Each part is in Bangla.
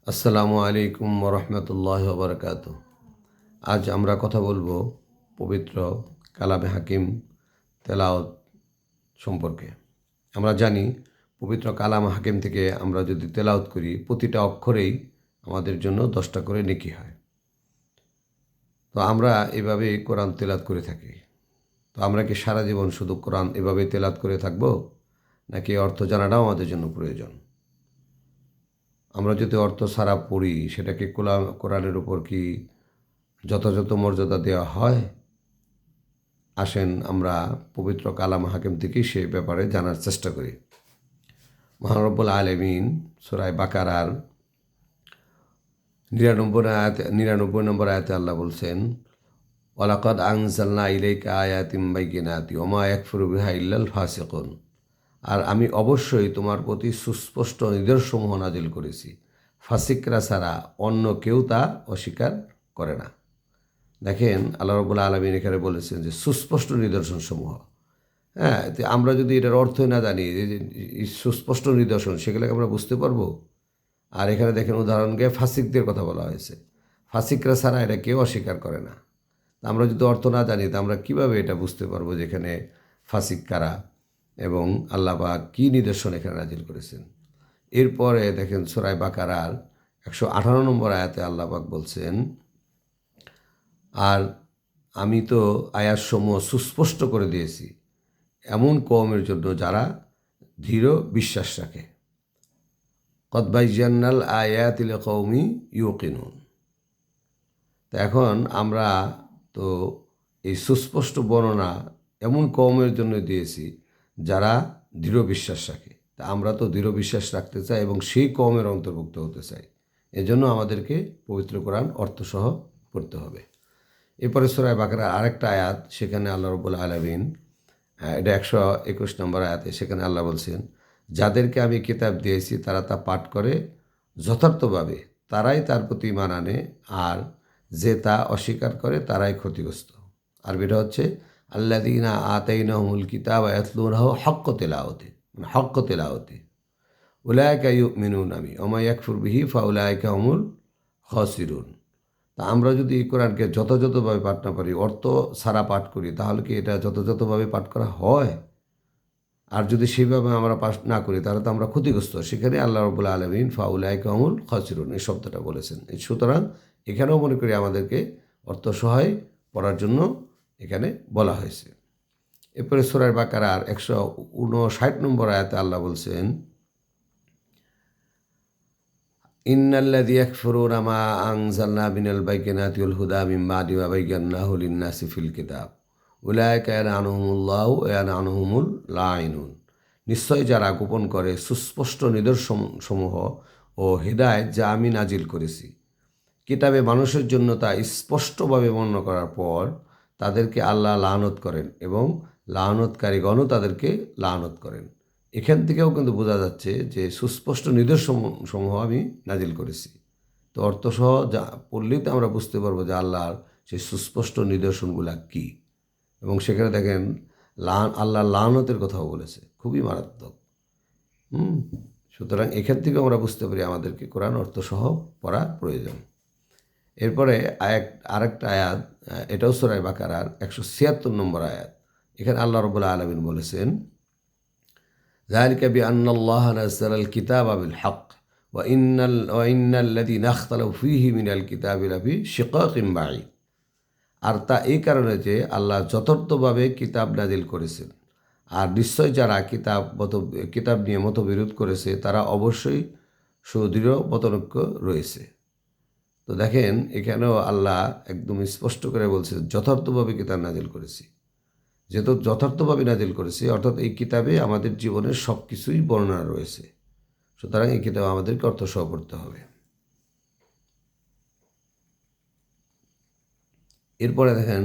আসসালামু আলাইকুম ওরহমতুল্লাহ বরকাত। আজ আমরা কথা বলবো পবিত্র কালামে হাকিম তেলাওয়াত সম্পর্কে। আমরা জানি পবিত্র কালাম হাকিম থেকে আমরা যদি তেলাওয়াত করি প্রতিটা অক্ষরেই আমাদের জন্য 10টা করে নেকি হয়। তো আমরা এভাবেই কোরআন তেলাওয়াত করে থাকি। তো আমরা কি সারা জীবন শুধু কোরআন এভাবে তেলাওয়াত করে থাকবো, নাকি অর্থ জানাটাও আমাদের জন্য প্রয়োজন? আমরা যদি অর্থ ছাড়া পড়ি সেটাকে কোরআনের উপর কি যথাযথ মর্যাদা দেওয়া হয়? আসেন আমরা পবিত্র কালাম হাকিম থেকেই সে ব্যাপারে জানার চেষ্টা করি। মহান রব্বুল আলামিন সূরা বাকারার 99 নম্বর আয়াতে আল্লাহ বলছেন, ওয়ালাকাদ আনজালনা ইলাইকা আয়াতিম বাইয়িনাতি ওয়া মা ইয়াকফুরু বিহা ইল্লাল ফাসিকুন। আর আমি অবশ্যই তোমার প্রতি সুস্পষ্ট নিদর্শনসমূহ নাজিল করেছি, ফাসিকরা ছাড়া অন্য কেউ তা অস্বীকার করে না। দেখেন আল্লাহ রাব্বুল আলামিন এখানে বলেছেন যে সুস্পষ্ট নিদর্শনসমূহ। হ্যাঁ, তো আমরা যদি এটার অর্থই না জানি, এই সুস্পষ্ট নিদর্শন সেগুলোকে আমরা বুঝতে পারবো? আর এখানে দেখেন উদাহরণকে ফাসিকদের কথা বলা হয়েছে। ফাসিকরা ছাড়া এটা কেউ অস্বীকার করে না। তা আমরা যদি অর্থ না জানি তা আমরা কীভাবে এটা বুঝতে পারবো যে এখানে ফাসিক কারা এবং আল্লাহ পাক কী নিদর্শন এখানে নাজিল করেছেন? এরপরে দেখেন সূরা বাকারার 118 নম্বর আয়াতে আল্লাহ পাক বলছেন, আর আমি তো আয়াতসমূহ সুস্পষ্ট করে দিয়েছি এমন কওমের জন্য যারা দৃঢ় বিশ্বাস রাখে। কদ বায়্যানাল আয়াতি লিকাওমি ইউকিনুন। তো এখন আমরা তো এই সুস্পষ্ট বর্ণনা এমন কওমের জন্য দিয়েছি যারা দৃঢ় বিশ্বাস রাখে। তা আমরা তো দৃঢ় বিশ্বাস রাখতে চাই এবং সেই কওমের অন্তর্ভুক্ত হতে চাই। এজন্য আমাদেরকে পবিত্র কোরআন অর্থসহ পড়তে হবে। এরপরে সূরা বাকারার আরেকটা আয়াত, সেখানে আল্লাহ রাব্বুল আলামিন, এটা 121 নম্বর আয়াতে, সেখানে আল্লাহ বলছেন, যাদেরকে আমি কিতাব দিয়েছি তারা তা পাঠ করে যথার্থভাবে, তারাই তার প্রতি ঈমান আনে, আর যে তা অস্বীকার করে তারাই ক্ষতিগ্রস্ত। আর এটা হচ্ছে আল্লাযীনা আতাইনাহুমুল কিতাবা ইয়াতলুনাহু হাক্কা তিলাওয়াতি, মানে হক্ক তিলাওয়াতি, উলাইকা ইউমিনুনা বিহি ওয়া মা ইয়াকফুর বিহি ফাউলাইকা হুমুল খাসিরুন। তা আমরা যদি এই কোরআনকে যথাযথভাবে পাঠ না পারি, অর্থ ছাড়া পাঠ করি, তাহলে কি এটা যথাযথভাবে পাঠ করা হয়? আর যদি সেইভাবে আমরা পাঠ না করি তাহলে তো আমরা ক্ষতিগ্রস্ত। সেখানে আল্লাহ রাব্বুল আলামিন ফাউলাইকা হুমুল খাসিরুন এই শব্দটা বলেছেন। সুতরাং এখানেও মনে করি আমাদেরকে অর্থসহায় পড়ার জন্য এখানে বলা হয়েছে। এরপরে সূরা বাকারার 159 নম্বর আয়াতে আল্লাহ বলছেন, ইন্নাল্লাযী ইয়াকফুরুনা মা আনজালনা মিনাল বাইয়িনাতি ওয়াল হুদা মিন বা'দি মা বায়্যানাহু লিন-নাসি ফিল কিতাব উলাইকা ইয়ালআনুহুমুল্লাহু ওয়া ইয়ালআনুহুমুল লাঈনুন। নিশ্চয় যারা গোপন করে সুস্পষ্ট নিদর্শনসমূহ ও হিদায়াত যা আমি নাজিল করেছি কিতাবে মানুষের জন্য তা স্পষ্টভাবে বর্ণনা করার পর তাদেরকে আল্লাহ লানত করেন এবং লানতকারীগণও তাদেরকে লানত করেন। এখান থেকেও কিন্তু বোঝা যাচ্ছে যে সুস্পষ্ট নিদর্শনসমূহ আমি নাজিল করেছি। তো অর্থসহ যা পড়লেই তো আমরা বুঝতে পারবো যে আল্লাহর সেই সুস্পষ্ট নিদর্শনগুলা কী। এবং সেখানে দেখেন আল্লাহর লানতের কথাও বলেছে, খুবই মারাত্মক। হুম সুতরাং এখান থেকে আমরা বুঝতে পারি আমাদেরকে কোরআন অর্থসহ পড়া প্রয়োজন। এরপরে আরেকটা আয়াত, এটাও সূরা বাকারার 176 নম্বর আয়াত। এখানে আল্লাহ রাব্বুল আলামিন বলেছেন, যালিকা বিআন্নাল্লাহা নাযালাল কিতাবা বিল হক ওয়া ইন্নাল্লাযীনা ইখতালাফু ফীহি মিনাল কিতাবি লাফি শিকাকিন বাঈদ। আর তা এই কারণে যে আল্লাহ যথার্থভাবে কিতাব নাজিল করেছেন, আর নিশ্চয় যারা কিতাব নিয়ে মতবিরোধ করেছে তারা অবশ্যই সুদৃঢ় মতনৈক্য রয়েছে। তো দেখেন এখানেও আল্লাহ একদম স্পষ্ট করে বলছে যথার্থভাবে কিতাব নাজিল করেছি। যেহেতু যথার্থভাবে নাজিল করেছি অর্থাৎ এই কিতাবে আমাদের জীবনের সব কিছুই বর্ণনা রয়েছে। সুতরাং এই কিতাব আমাদেরকে অর্থসহ পড়তে হবে। এরপরে দেখেন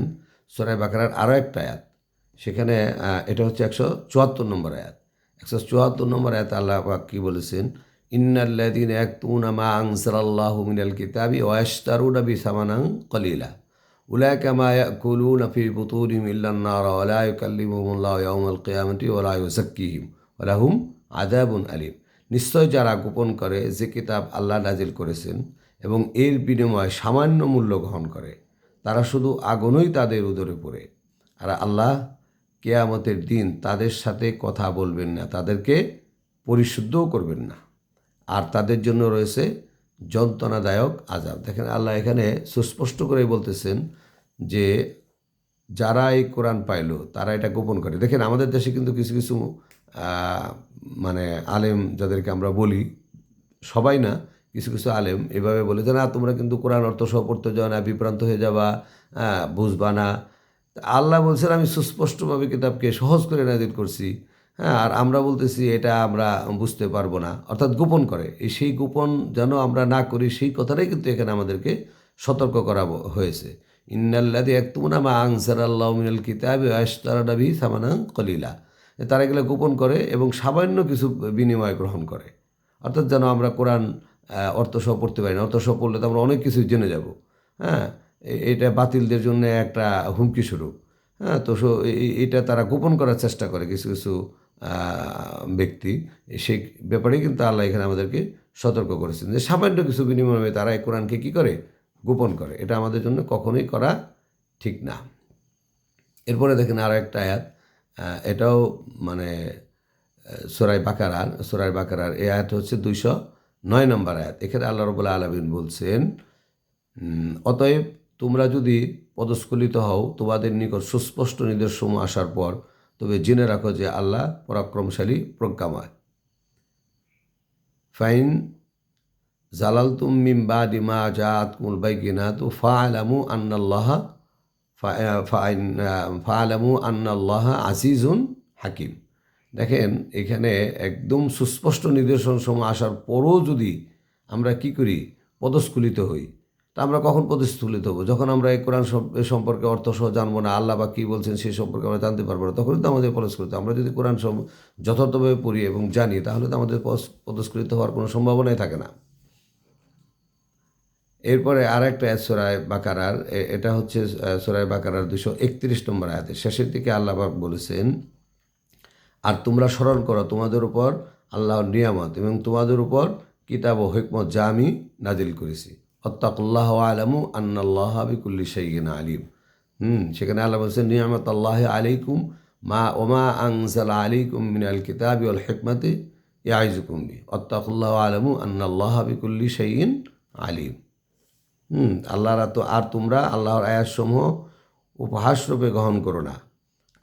সূরা বাকারার আরও একটা আয়াত, সেখানে এটা হচ্ছে 174 নম্বর আয়াত। 174 নম্বর আয়াত আল্লাহ পাক কি বলেছেন, ইন্নাল্লাযীনা ইয়াকতুমুনা মা আনজালাল্লাহু মিনাল কিতাবি ওয়া ইয়াশতারুনা বিহি সামানান কলিলা উলাইকা মা ইয়াকুলুনা ফি বুতুনিহিম ইল্লান নার ওয়া লা ইউকাল্লিমুহুমুল্লাহু ইয়াওমাল কিয়ামাতি ওয়া লা ইউযাক্কিহিম ওয়া লাহুম আযাবুন আলীম। নিশ্চয় যারা গোপন করে যে কিতাব আল্লাহ নাজিল করেছেন এবং এর বিনিময়ে সামান্য মূল্য গ্রহণ করে, তারা শুধু আগুনই তাদের উদরে পড়ে। আর আল্লাহ কেয়ামতের দিন তাদের সাথে কথা বলবেন না, তাদেরকে পরিশুদ্ধও করবেন না, আর তাদের জন্য রয়েছে যন্ত্রণাদায়ক আযাব। দেখেন আল্লাহ এখানে সুস্পষ্ট করে বলতেছেন যে যারা এই কোরআন পাইল তারা এটা গোপন করে। দেখেন আমাদের দেশে কিন্তু কিছু কিছু মানে আলেম যাদেরকে আমরা বলি, সবাই না, কিছু কিছু আলেম এভাবে বলে যে না তোমরা কিন্তু কোরআন অর্থ সহ পড়তে যাও না, বিভ্রান্ত হয়ে যাবা, বুঝবা না। আল্লাহ বলছেন আমি সুস্পষ্টভাবে কিতাবকে সহজ করে নাজিল করছি, হ্যাঁ, আর আমরা বলতেছি এটা আমরা বুঝতে পারবো না, অর্থাৎ গোপন করে। সেই গোপন যেন আমরা না করি সেই কথাটাই কিন্তু এখানে আমাদেরকে সতর্ক করা হয়েছে। ইন্নাল্লাযী ইয়াকতুমুনা মা আনজালাল্লাহু মিনাল কিতাবি ওয়া ইয়াশতারুনা বিহি সামানান কলিলা। তারা এগুলো গোপন করে এবং সামান্য কিছু বিনিময় গ্রহণ করে। অর্থাৎ যেন আমরা কোরআন অর্থসহ পড়তে পারি না। অর্থসহ পড়লে তো আমরা অনেক কিছু জেনে যাব। হ্যাঁ, এটা বাতিলদের জন্য একটা হুমকি স্বরূপ। হ্যাঁ, তো এটা তারা গোপন করার চেষ্টা করে কিছু কিছু ব্যক্তি। সেই ব্যাপারেই কিন্তু আল্লাহ এখানে আমাদেরকে সতর্ক করেছেন যে সামান্য কিছু বিনিময়ে তারা এই কোরআনকে কী করে, গোপন করে। এটা আমাদের জন্য কখনোই করা ঠিক না। এরপরে দেখেন আরও একটা আয়াত, এটাও মানে সূরা বাকারার এই আয়াত হচ্ছে 209 নম্বর আয়াত। এখানে আল্লাহ রাব্বুল আলামিন বলছেন, অতএব তোমরা যদি পদস্খলিত হও তোমাদের নিকট সুস্পষ্ট নিদর্শন আসার পর, তবে জেনে রাখো যে আল্লাহ পরাক্রমশালী, প্রজ্ঞাময়। ফাইন জালালতুম মিন বাদি মা জাআতকুমুল বাইয়িনাতু ফা'লামু আন্নাল্লাহা আজিজুন হাকিম। দেখেন এখানে একদম সুস্পষ্ট নির্দেশনসমূহ আসার পরও যদি আমরা কি করি, পদস্খলিত হই, তা আমরা কখন পদস্খলিত হব? যখন আমরা এই কোরআন সম্পর্কে অর্থসহ জানবো না, আল্লাহ বা কী বলছেন সেই সম্পর্কে আমরা জানতে পারবো না, তখনই তো আমাদের পদস্খলিত। আমরা যদি কোরআন যথার্থভাবে পড়ি এবং জানি, তাহলে তো আমাদের পদস্খলিত হওয়ার কোনো সম্ভাবনাই থাকে না। এরপরে আর একটা আয়াত সূরা বাকারার, এটা হচ্ছে সূরা বাকারার 231 নম্বর আয়াতের শেষের দিকে আল্লাহ পাক বলেছেন, আর তোমরা স্মরণ করো তোমাদের উপর আল্লাহর নিয়ামত এবং তোমাদের উপর কিতাব ও হিকমত যা আমি নাজিল করেছি। আত্তাকুল্লাহ ওয়া আলামু আন্নাল্লাহা বিকুল্লি শাইইন আলিম। সেখানে আল্লাহ বলছেন নিয়ামত আল্লাহ আলাইকুম ওমা আনজালা আলাইকুম মিনাল কিতাবি ওয়াল হিকমতি ইয়াইজুকুম বি আত্তাকুল্লাহ ওয়া আলামু আন্নাল্লাহা বিকুল্লি শাইইন আলিম। আর তোমরা আল্লাহর আয়াতসমূহ উপহাসরূপে গ্রহণ করো না,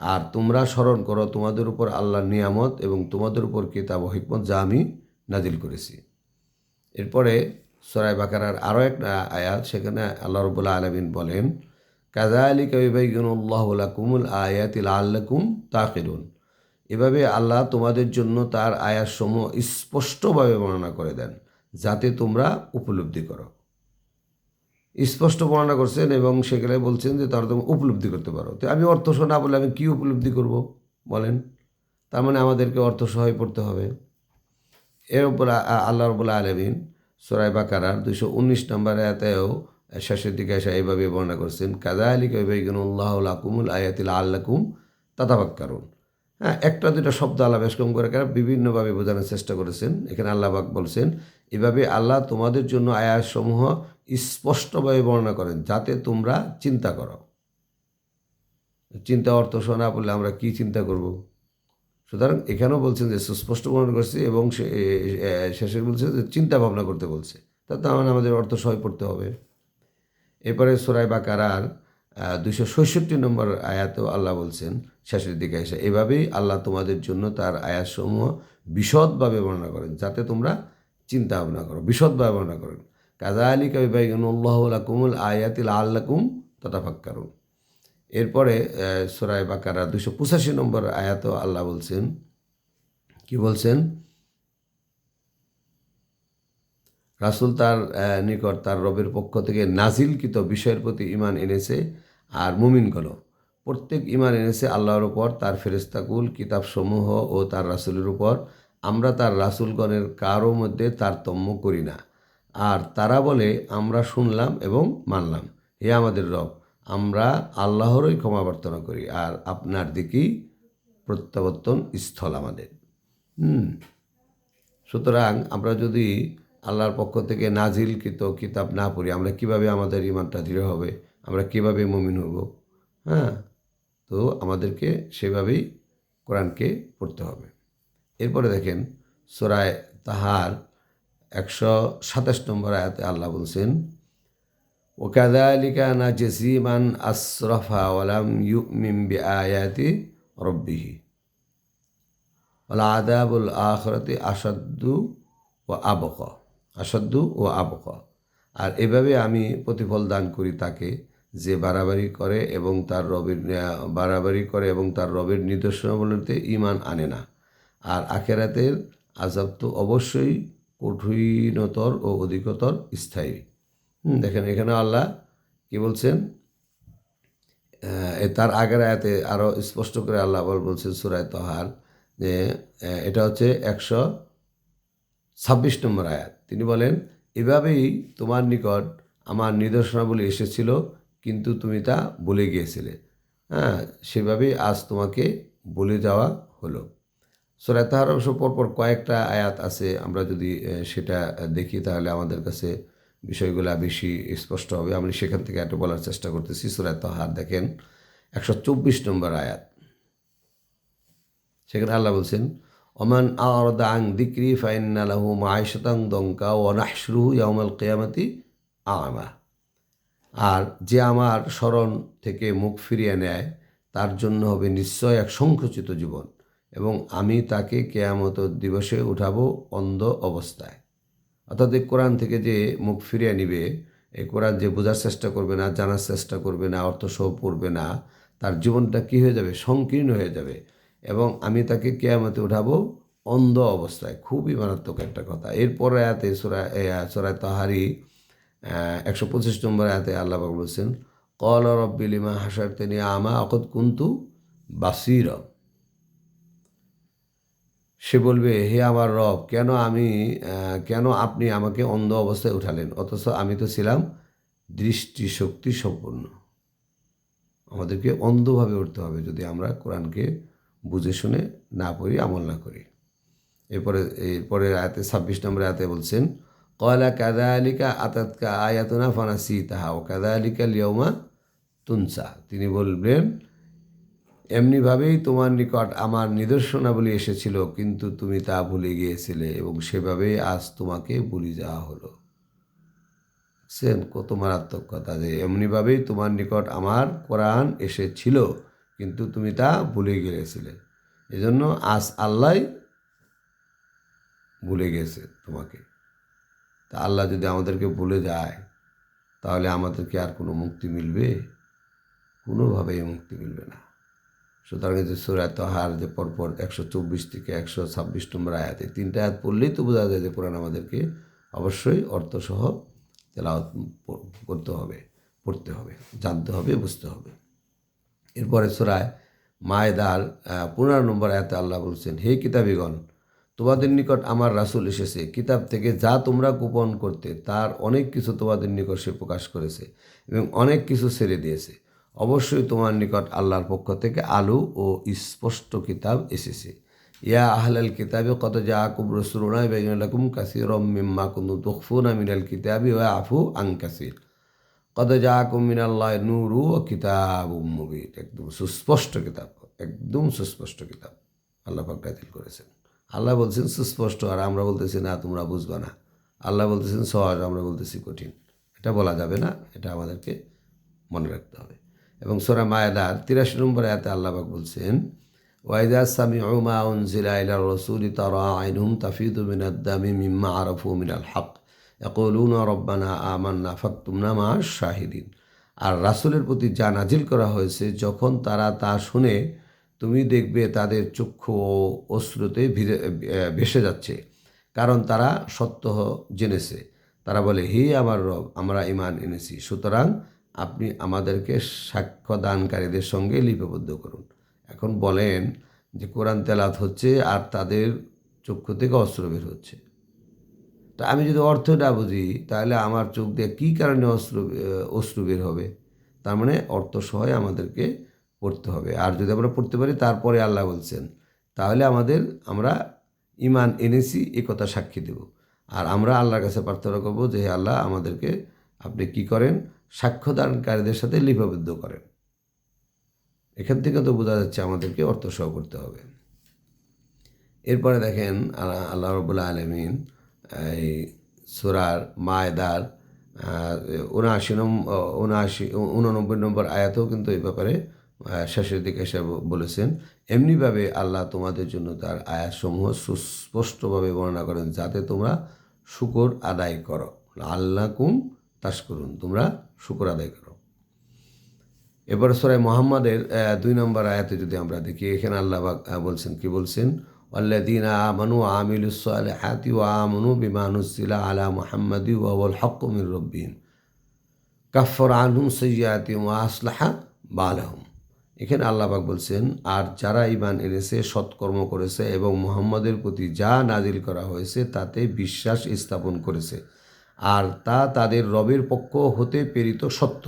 আর তোমরা স্মরণ করো তোমাদের উপর আল্লাহর নিয়ামত এবং তোমাদের উপর কিতাব ও হিকমত যা আমি নাজিল করেছি। এরপরে সূরা বাকারার আরও একটা আয়াত, সেখানে আল্লাহ রাব্বুল আলামিন বলেন, কাযালিকা ইউবাইয়িনুল্লাহু লাকুমুল আয়াতি লাআল্লাকুম তাকিলুন। এভাবে আল্লাহ তোমাদের জন্য তার আয়াতসমূহ স্পষ্টভাবে বর্ণনা করে দেন যাতে তোমরা উপলব্ধি করো। স্পষ্ট বর্ণনা করছেন এবং সেখানে বলছেন যে তারা তুমি উপলব্ধি করতে পারো। তো আমি অর্থসহ না বলে আমি কী উপলব্ধি করব বলেন? তার মানে আমাদেরকে অর্থসহায় পড়তে হবে। এর উপর আল্লাহ রাব্বুল আলামিন সূরা বাকারার 219 নম্বর আয়াতেও শেষের দিকে এসে এইভাবে বর্ণনা করছেন, কাযালিকা ইউবাইয়িনুল্লাহু লাকুমুল আয়াতি লাআল্লাকুম তাতাফাক্কারুন। হ্যাঁ, একটা দুটা শব্দ আল্লাহ বেশ কম করে বিভিন্নভাবে বোঝানোর চেষ্টা করেছেন। এখানে আল্লাহ পাক বলছেন, এভাবে আল্লাহ তোমাদের জন্য আয়াতসমূহ স্পষ্টভাবে বর্ণনা করেন যাতে তোমরা চিন্তা করো। চিন্তা অর্থ শোনা বললে আমরা কি চিন্তা করব? সুতরাং এখানেও বলছেন যে সুস্পষ্ট বর্ণনা করছে এবং শেষে বলছে যে চিন্তা ভাবনা করতে বলছে, তার মানে আমাদের অর্থ সহায় পড়তে হবে। এরপরে সূরা বাকারার 266 নম্বর আয়াতেও আল্লাহ বলছেন শেষের দিকে এসে, এভাবেই আল্লাহ তোমাদের জন্য তার আয়াতসমূহ বিশদভাবে বর্ণনা করেন যাতে তোমরা চিন্তা ভাবনা করো, বিশদভাবে বর্ণনা করেন। কাযালিকা ইউবাইয়িনুল্লাহু লাকুমুল আয়াতি লাআল্লাকুম তাতাফাক্কারুন। এরপরে সূরা বাকারা 285 নম্বর আয়াতেও আল্লাহ বলছেন, কি বলছেন? রাসূল তার নিকট তার রবের পক্ষ থেকে নাজিলকৃত বিষয়ের প্রতি ঈমান এনেছে, আর মুমিনগণ প্রত্যেক ঈমান এনেছে আল্লাহর উপর, তার ফেরেশতাকুল, কিতাবসমূহ ও তার রাসূলের উপর। আমরা তার রাসূলগণের কারো মধ্যে তারতম্য করি না। আর তারা বলে আমরা শুনলাম এবং মানলাম, হে আমাদের রব, আমরা আল্লাহরই ক্ষমা প্রার্থনা করি আর আপনার দিকেই প্রত্যাবর্তন স্থল আমাদের। সুতরাং আমরা যদি আল্লাহর পক্ষ থেকে নাজিলকৃত কিতাব না পড়ি, আমরা কিভাবে আমাদের ঈমানটা দৃঢ় হবে, আমরা কিভাবে মুমিন হব? হ্যাঁ, তো আমাদেরকে সেভাবেই কোরআনকে পড়তে হবে। এরপরে দেখেন সূরা তাহার 127 নম্বর আয়াতে আল্লাহ বলছেন, ওয়াকাযালিকা নাজজি মান আসরাফা ওয়া লাম ইউমিন বিআয়াতি রাব্বিহি ওয়াল আযাবুল আখিরাতি আসাদ্দু ও আবকা। আর এভাবে আমি প্রতিফল দান করি তাকে যে বাড়াবাড়ি করে এবং তার রবের নিদর্শনাবলীতে ঈমান আনে না। আর আখিরাতের আযাব তো অবশ্যই কঠিনতর ও অধিকতর স্থায়ী। দেখেন এখানে আল্লাহ কি বলছেন, তার আগের আয়াতে আরও স্পষ্ট করে আল্লাহ বলছেন সূরা তাহার যে এটা হচ্ছে 126 নম্বর আয়াত। তিনি বলেন, এভাবেই তোমার নিকট আমার নিদর্শনাবলী এসেছিল, কিন্তু তুমি তা ভুলে গিয়েছিলে। হ্যাঁ, সেভাবেই আজ তোমাকে বলে যাওয়া হলো। সূরা তাহার অবশ্য পরপর কয়েকটা আয়াত আছে, আমরা যদি সেটা দেখি তাহলে আমাদের কাছে বিষয়গুলো বেশি স্পষ্ট হবে। আমি সেখান থেকে একটু বলার চেষ্টা করতেছি। সূরা তাহার দেখেন 124 নম্বর আয়াত। সেখানে আল্লাহ বলছেন, ওমান আ'রাদা আন যিকরি ফাইন্না লাহু মাঈশাতান দনকা ওয়া নাহশুরুহু ইয়াওমাল কিয়ামাতি আ'মা। আর যে আমার স্মরণ থেকে মুখ ফিরিয়ে নেয় তার জন্য হবে নিশ্চয় এক সংকুচিত জীবন, এবং আমি তাকে কিয়ামত দিবসে উঠাবো অন্ধ অবস্থায়। অর্থাৎ এই কোরআন থেকে যে মুখ ফিরিয়ে নিবে, এই কোরআন যে বোঝার চেষ্টা করবে না, জানার চেষ্টা করবে না, অর্থসহ পড়বে না, তার জীবনটা কী হয়ে যাবে? সংকীর্ণ হয়ে যাবে, এবং আমি তাকে কিয়ামতে উঠাবো অন্ধ অবস্থায়। খুবই মারাত্মক একটা কথা। এরপর আয়াতে সূরা তাহারি 125 নম্বর আয়াতে আল্লাহ পাক বলছেন, ক্বালা রাব্বি লিমা হাশারতানি আমা ওয়াকাদ কুনতু বাসীরা। সে বলবে, হে আমার রব, কেন আপনি আমাকে অন্ধ অবস্থায় উঠালেন, অথচ আমি তো ছিলাম দৃষ্টিশক্তি সম্পন্ন। আমাদেরকে অন্ধভাবে উঠতে হবে যদি আমরা কোরআনকে বুঝে শুনে না পড়ি, আমল না করি। এরপরে আয়াতে 26 নম্বর আয়াতে বলছেন, ক্বালা কাযালিকা আতাতকা আয়াতুনা ফানাসিতাহা ওয়া কাযালিকাল ইয়াওমা তুনসা। তিনি বলবেন, এমনিভাবেই তোমার নিকট আমার নিদর্শনাবলী এসেছিল, কিন্তু তুমি তা ভুলে গিয়েছিলে, এবং সেভাবেই আজ তোমাকে ভুলে যাওয়া হলো। সেন কত মারাত্মক কথা, যে এমনিভাবেই তোমার নিকট আমার কোরআন এসেছিল, কিন্তু তুমি তা ভুলে গিয়েছিলে। এজন্য আজ আল্লাহ ভুলে গেছে তোমাকে। তা আল্লাহ যদি আমাদেরকে ভুলে যায় তাহলে আমাদেরকে আর কোনো মুক্তি মিলবে? কোনোভাবেই মুক্তি মিলবে না। সুতরাং যে সূরা তাহার যে পরপর 124 থেকে 126 নম্বর আয়াতে 3টা আয়াত পড়লেই তো বোঝা যায় যে কোরআন আমাদেরকে অবশ্যই অর্থসহ তেলাওয়াত করতে হবে, পড়তে হবে, জানতে হবে, বুঝতে হবে। এরপরে সূরা মায়েদার 15 নম্বর আয়াতে আল্লাহ বলছেন, হে কিতাবীগণ, তোমাদের নিকট আমার রাসূল এসেছে, কিতাব থেকে যা তোমরা গোপন করতে তার অনেক কিছু তোমাদের নিকট সে প্রকাশ করেছে, এবং অনেক কিছু ছেড়ে দিয়েছে। অবশ্যই তোমার নিকট আল্লাহর পক্ষ থেকে আলো ও স্পষ্ট কিতাব এসেছে। ইয়া আহলাল কিতাবি কদ জাআকুম রাসূলুনা ইউবাইয়িনু লাকুম কাসীরাম মিম্মা কুনতুম তুখফুনা মিনাল কিতাবি ওয়া ইয়াফু আন কাসীর কদ জাআকুম মিনাল্লাহি নূরু ওয়া কিতাবুম মুবিন। একদম সুস্পষ্ট কিতাব, একদম সুস্পষ্ট কিতাব আল্লাহ পাক নাযিল করেছেন। আল্লাহ বলছেন সুস্পষ্ট, আর আমরা বলতেছি না তোমরা বুঝবা না। আল্লাহ বলতেছেন সহজ, আমরা বলতেছি কঠিন। এটা বলা যাবে না, এটা আমাদেরকে মনে রাখতে হবে। এবং সূরা মায়েদার 83 নম্বর আয়াতে আল্লাহ পাক বলছেন, ওয়াইদা সামিউ মা উনজিলা ইলার রাসূলি তারা আইনুহুম তাফিদু মিনাদ দামি মিম্মা আরাফু মিনাল হক ইয়াকুলুনা রব্বানা আমান্না ফাকতুমনা মা'আশ শাহিদিন। আর রাসূলের প্রতি যা নাজিল করা হয়েছে, যখন তারা তা শুনে, তুমি দেখবে তাদের চক্ষু ও অশ্রুতে ভেসে যাচ্ছে, কারণ তারা সত্য জেনেছে। তারা বলে, হে আমার রব, আমরা ঈমান এনেছি, সুতরাং আপনি আমাদেরকে সাক্ষ্য দানকারীদের সঙ্গে লিপিবদ্ধ করুন। এখন বলেন যে কোরআন তেলাওয়াত হচ্ছে আর তাদের চক্ষু থেকে অশ্রু বের হচ্ছে। তা আমি যদি অর্থ না বুঝি তাহলে আমার চোখ দিয়ে কী কারণে অশ্রু বের হবে? তার মানে অর্থ সহ আমাদেরকে পড়তে হবে। আর যদি আমরা পড়তে পারি তারপরে আল্লাহ বলছেন, তাহলে আমরা ইমান এনেছি এ কথা সাক্ষী দেব। আর আমরা আল্লাহর কাছে প্রার্থনা করব যে হে আল্লাহ আমাদেরকে আপনি কি করেন, সাক্ষ্যদানকারীদের সাথে লিপিবদ্ধ করেন। এখান থেকে তো বোঝা যাচ্ছে আমাদেরকে অর্থসহ করতে হবে। এরপরে দেখেন আল্লাহ রাব্বুল আলামিন এই সূরার মায়দার 89 নম্বর আয়াতেও কিন্তু এই ব্যাপারে শেষের দিকে এসে বলেছেন, এমনিভাবে আল্লাহ তোমাদের জন্য তার আয়াতসমূহ সুস্পষ্টভাবে বর্ণনা করেন যাতে তোমরা শুকর আদায় করো। আল্লাকুম তাশকুরুন, তোমরা শুকর আদায় করো। এবার সূরা মুহাম্মাদের 2 নম্বর আয়াতে যদি আমরা দেখি, এখানে আল্লাহ বলছেন, কি বলছেন, ওয়াল্লাযীনা আমানু ওয়া আমিলুস সালিহাতি ওয়া আমানু বিমা নুজ্জিলা আলা মুহাম্মাদি ওয়া হুয়াল হাক্কু মির রাব্বিহিম কাফফারা আনহুম সাইয়্যাতিহিম ওয়া আসলাহা বালাহুম। এখানে আল্লাহ পাক বলছেন, আর যারা ঈমান এনেছে, সৎকর্ম করেছে এবং মুহাম্মাদের প্রতি যা নাজিল করা হয়েছে তাতে বিশ্বাস স্থাপন করেছে, আর তা তাদের রবের পক্ষ হতে প্রেরিত সত্য,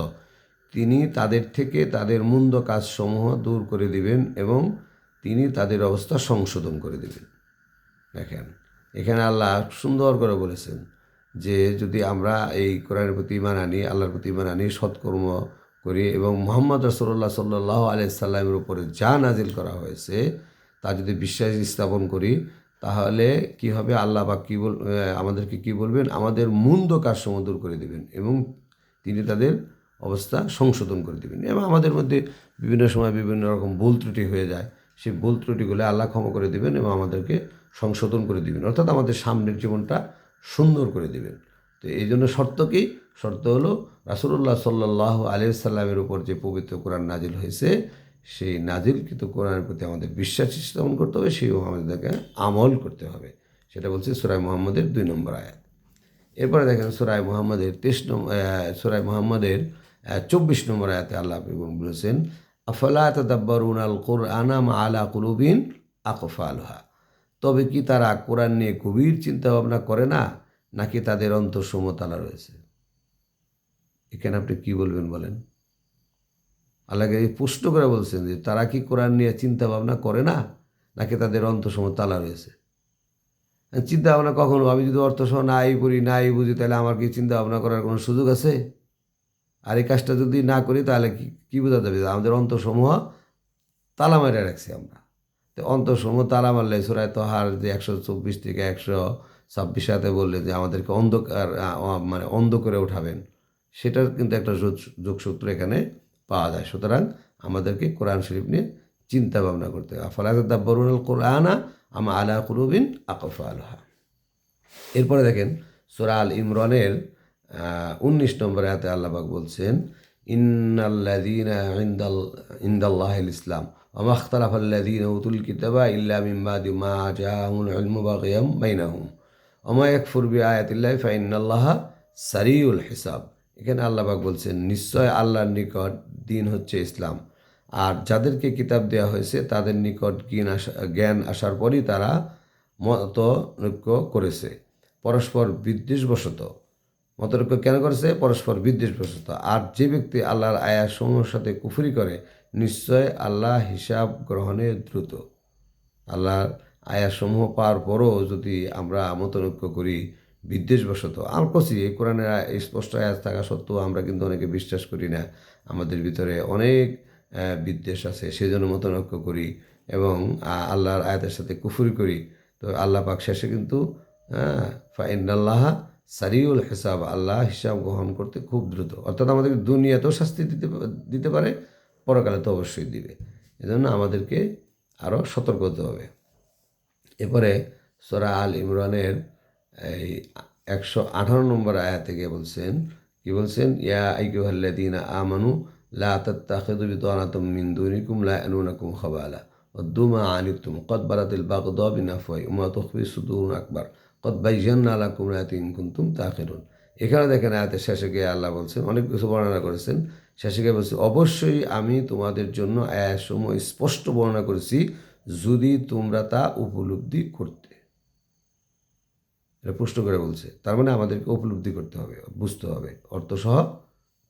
তিনি তাদের থেকে তাদের মন্দ কাজসমূহ দূর করে দিবেন এবং তিনি তাদের অবস্থা সংশোধন করে দেবেন। দেখেন এখানে আল্লাহ সুন্দর করে বলেছেন যে যদি আমরা এই কোরআনের প্রতি ঈমান আনি, আল্লাহর প্রতি ঈমান আনি, সৎকর্ম করি এবং মুহাম্মদ রাসূলুল্লাহ সাল্লাল্লাহু আলাইহি সাল্লামের উপরে যা নাজিল করা হয়েছে তা যদি বিশ্বাস স্থাপন করি, তাহলে কি হবে, আল্লাহ পাক আমাদেরকে কি বলবেন, আমাদের মন্দ কাজসমূহ দূর করে দেবেন এবং তিনি তাদের অবস্থা সংশোধন করে দেবেন। এবং আমাদের মধ্যে বিভিন্ন সময় বিভিন্ন রকম ভুল ত্রুটি হয়ে যায়, সেই ভুল ত্রুটিগুলো আল্লাহ ক্ষমা করে দেবেন এবং আমাদেরকে সংশোধন করে দিবেন, অর্থাৎ আমাদের সামনের জীবনটা সুন্দর করে দিবেন। তো এই জন্য শর্ত কি? শর্ত হলো রাসূলুল্লাহ সাল্লাল্লাহু আলাইহি সাল্লামের উপর যে পবিত্র কোরআন নাজিল হয়েছে, সেই নাজিলকৃত কোরআনের প্রতি আমাদের বিশ্বাস স্থাপন করতে হবে, সেই আমাদেরকে আমল করতে হবে। সেটা বলছে সূরা মুহাম্মাদের 2 নম্বর আয়াত। এরপরে দেখেন সূরা মুহাম্মাদের 24 নম্বর আয়াতে আল্লাহ বলেছেন, আফালা তাদাব্বারুনাল কুরআনা মা আলা কুলুবিন আকফালুহা, তবে কি তারা কোরআন নিয়ে গভীর চিন্তা ভাবনা করে না, নাকি তাদের অন্তরসমূহ তালা রয়েছে? এখানে আপনি কি বলবেন বলেন? আল্লাহকে এই প্রশ্ন করে বলছেন যে তারা কি কোরআন নিয়ে চিন্তা ভাবনা করে না, নাকি তাদের অন্তরসমূহ তালা রয়েছে? চিন্তা ভাবনা কখনো, আমি যদি অর্থসহ নাই পড়ি নাই বুঝি, তাহলে আমার কি চিন্তা ভাবনা করার কোনো সুযোগ আছে? আর এই কাজটা যদি না করি তাহলে কি বোঝা যাবে? আমাদের অন্তরসমূহ তালা মেরে রাখছি আমরা। তো অন্তরসমূহ তালা মারলে সূরা তাহার যে 124 থেকে 126 আয়াতে বললে যে আমাদেরকে অন্ধকার মানে অন্ধ করে উঠাবেন, সেটার কিন্তু একটা যোগসূত্র এখানে পাওয়া যায়। সুতরাং আমাদেরকে কোরআন শরীফ নিয়ে চিন্তা ভাবনা করতে হবে। আফালা তাদাব্বারুনাল কুরআনা আম আলা কুলুবিন আকফালুহা। এরপরে দেখেন সূরা আল ইমরানের 19 নম্বর আয়াতে আল্লাহ পাক বলছেন, ইন্নাল্লাযীনা ইনদাল্লাহিল ইসলাম ওয়া মা ইখতালাফাল্লাযীনা উতুল কিতাবা ইল্লা মিন বাদি মা জাআহুমুল ইলমু বাগিয়াম বাইনাহুম ওয়া মা ইয়াকফুর বিআয়াতিল্লাহি ফা ইন্নাল্লাহা সারিউল হিসাব। এখানে আল্লাহ পাক বলছেন, নিশ্চয় আল্লাহর নিকট দিন হচ্ছে ইসলাম, আর যাদেরকে কিতাব দেওয়া হয়েছে তাদের নিকট জ্ঞান আসার পরই তারা মতনৈক্য করেছে পরস্পর বিদ্বেষবশত। মতৈক্য কেন করেছে? পরস্পর বিদ্বেষবশত। আর যে ব্যক্তি আল্লাহর আয়াতসমূহের সাথে কুফরি করে, নিশ্চয় আল্লাহ হিসাব গ্রহণে দ্রুত। আল্লাহর আয়াতসমূহ পাওয়ার পরও যদি আমরা মতনৈক্য করি বিদ্বেষবশত, আমরা করছি, এই কোরআনের স্পষ্ট আয়াত থাকা সত্ত্বেও আমরা কিন্তু অনেকে বিশ্বাস করি না, আমাদের ভিতরে অনেক বিদ্বেষ আছে, সেই জন্য মতনৈক্য করি এবং আল্লাহর আয়াতের সাথে কুফরি করি। তো আল্লাহ পাক শেষে কিন্তু ফা ইন্নাল্লাহা সারিউল হিসাব, আল্লাহ হিসাব গ্রহণ করতে খুব দ্রুত, অর্থাৎ আমাদেরকে দুনিয়াতেও শাস্তি দিতে পারে, পরকালে তো অবশ্যই দিবে। এজন্য আমাদেরকে আরও সতর্ক হতে হবে। এরপরে সূরা আল ইমরানের এই 118 নম্বর আয়াত থেকে বলছেন, কি বলছেন, ইয়া আইয়ুহাল্লাযীনা আমানু লা তাত্তাখিযু বিতানাতাম মিন দুনিকুম লা ইয়ালুনাকুম খাবালা ওয়াদ্দু মা আনিতুম ক্বাদ বারাতিল বাগদা মিন আফওয়াহিহিম ওয়া তুখফি সুদুরুহুম আকবার ক্বাদ বায়্যানা লাকুম আয়াতি ইন কুনতুম তাকিলুন। এখানে দেখেন আয়াতের শেষে গিয়ে আল্লাহ বলছেন, অনেক কিছু বর্ণনা করেছেন, শেষে গিয়ে বলছে, অবশ্যই আমি তোমাদের জন্য আয়াতসমূহ স্পষ্ট বর্ণনা করেছি যদি তোমরা তা উপলব্ধি করতে। এটা প্রশ্ন করে বলছে, তার মানে আমাদেরকে উপলব্ধি করতে হবে, বুঝতে হবে, অর্থসহ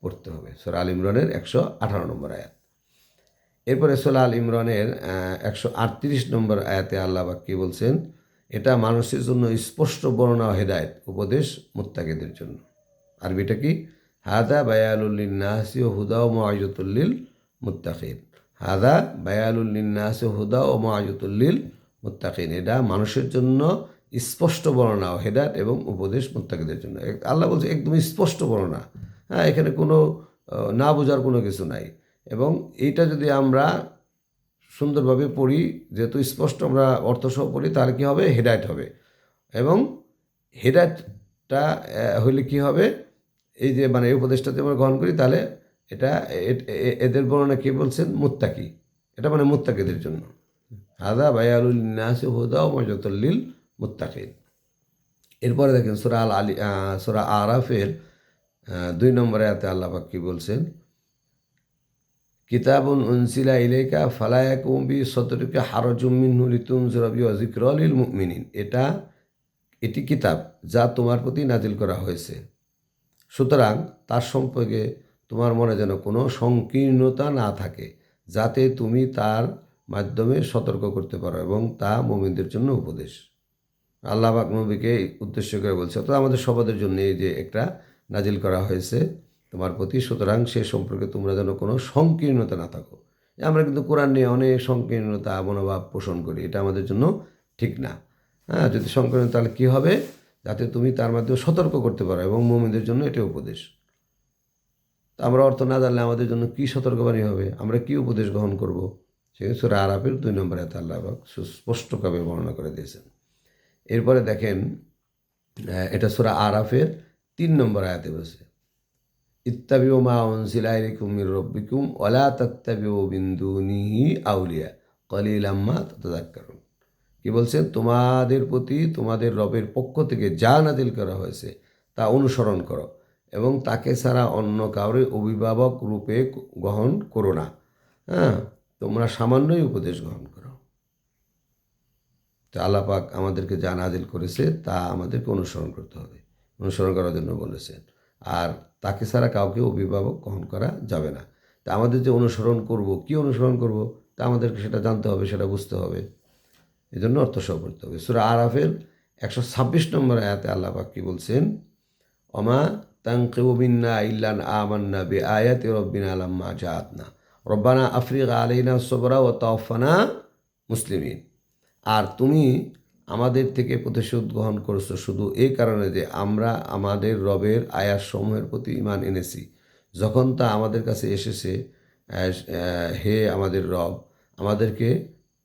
পড়তে হবে। সূরা আল ইমরানের 118 নম্বর আয়াত। এরপরে সূরা আল ইমরানের 138 নম্বর আয়াতে আল্লাহ পাক কি বলছেন, এটা মানুষের জন্য স্পষ্ট বর্ণনা ও হেদায়েত, উপদেশ মুত্তাকিদের জন্য। আরবিটা কি? হাদা বায়ানুল লিন্নাসি ও হুদা ও মুআইযাতুল লিল মুত্তাকিন। হাদা বায়ানুল লিন্নাসি ও হুদা ও মুআইযাতুল লিল মুত্তাকিন। এটা মানুষের জন্য স্পষ্ট বর্ণনা ও হেদায়েত এবং উপদেশ মুত্তাকিদের জন্য। আল্লাহ বলছে একদম স্পষ্ট বর্ণনা। হ্যাঁ, এখানে কোনো না বোঝার কোনো কিছু নাই। এবং এইটা যদি আমরা সুন্দরভাবে পড়ি, যেহেতু স্পষ্ট আমরা অর্থসহ পড়ি, তাহলে কী হবে? হেদায়েত হবে। এবং হেদায়েতটা হইলে কী হবে? এই যে মানে এই উপদেশটা যদি আমরা গ্রহণ করি, তাহলে এটা এদের বর্ণনা কী বলছেন? মুত্তাকি। এটা মানে মুত্তাকিদের জন্য। হাদা বায়ানুল লিন্নাসি হুদা ওয়া মাউইযাতুল লিল মুত্তাকিন। এরপরে দেখেন সূরা আরাফের 2 নম্বর আয়াতে আল্লাহ পাক কী বলছেন? কিতাবুন উনজিলা ইলাইকা ফালা ইয়াকুম বি সদরিকা হারাজুম মিনহু লিতুনজিরা বিহি ওয়া যিকরা লিল মুমিনিন। এটি কিতাব যা তোমার প্রতি নাজিল করা হয়েছে, সুতরাং তার সম্পর্কে তোমার মনে যেন কোনো সংকীর্ণতা না থাকে, যাতে তুমি তার মাধ্যমে সতর্ক করতে পারো, এবং তা মুমিনদের জন্য উপদেশ। আল্লাহ পাক নবীকে উদ্দেশ্য করে বলছে, অর্থাৎ আমাদের সবাদের জন্য এই যে একটা নাজিল করা হয়েছে তোমার প্রতি, সুতরাং সে সম্পর্কে তোমরা যেন কোনো সংকীর্ণতা না থাকো। আমরা কিন্তু কোরআন নিয়ে অনেক সংকীর্ণতা মনোভাব পোষণ করি, এটা আমাদের জন্য ঠিক না। হ্যাঁ, যদি সংকীর্ণতা, তাহলে কী হবে? যাতে তুমি তার মাধ্যমে সতর্ক করতে পারো, এবং মুমিনদের জন্য এটা উপদেশ। তা আমরা অর্থ না জানলে আমাদের জন্য কী সতর্কবাণী হবে? আমরা কী উপদেশ গ্রহণ করব? সেই সূরা আরাফের 2 নম্বর আয়াতে আল্লাহ পাক সুস্পষ্টভাবে বর্ণনা করে দিয়েছেন। এরপরে দেখেন, এটা সূরা আরাফের 3 নম্বর আয়াতে বলছে, ইত্তাবিউ মা উনজিলা ইলাইকুম মির রাব্বিকুম ওয়া লা তাত্তাবিউ মিন দুনিহি আউলিয়া কলিলাম মা তাতাযাক্কারুন। কি বলছেন? তোমাদের প্রতি তোমাদের রবের পক্ষ থেকে যা নাজিল করা হয়েছে তা অনুসরণ করো, এবং তাকে ছাড়া অন্য কাউরে অভিভাবক রূপে গ্রহণ করো না। হ্যাঁ, তোমরা সামান্যই উপদেশ গ্রহণ করো। তো আল্লাহ পাক আমাদেরকে যা নাজিল করেছে তা আমাদেরকে অনুসরণ করতে হবে, অনুসরণ করার জন্য বলেছেন। আর তাকে ছাড়া কাউকে অভিভাবক গ্রহণ করা যাবে না। তা আমাদের যে অনুসরণ করব, কি অনুসরণ করব, তা আমাদেরকে সেটা জানতে হবে, সেটা বুঝতে হবে। এই জন্য অর্থসহ পড়তে হবে। সূরা আরাফের 126 নম্বর আয়াতে আল্লাহ পাক কি বলছেন? ওমা তানকিমু মিন্না ইল্লা আন আমান্না বিআয়াতি রাব্বিনা লাম্মা জাআতনা রব্বানা আফরিগ আলাইনা সবরা ওয়া তাওফানা মুসলিমিন। আর তুমি আমাদের থেকে প্রতিশোধ গ্রহণ করছো শুধু এই কারণে যে আমরা আমাদের রবের আয়াতসমূহের প্রতি ঈমান এনেছি, যখন তা আমাদের কাছে এসেছে। হে আমাদের রব, আমাদেরকে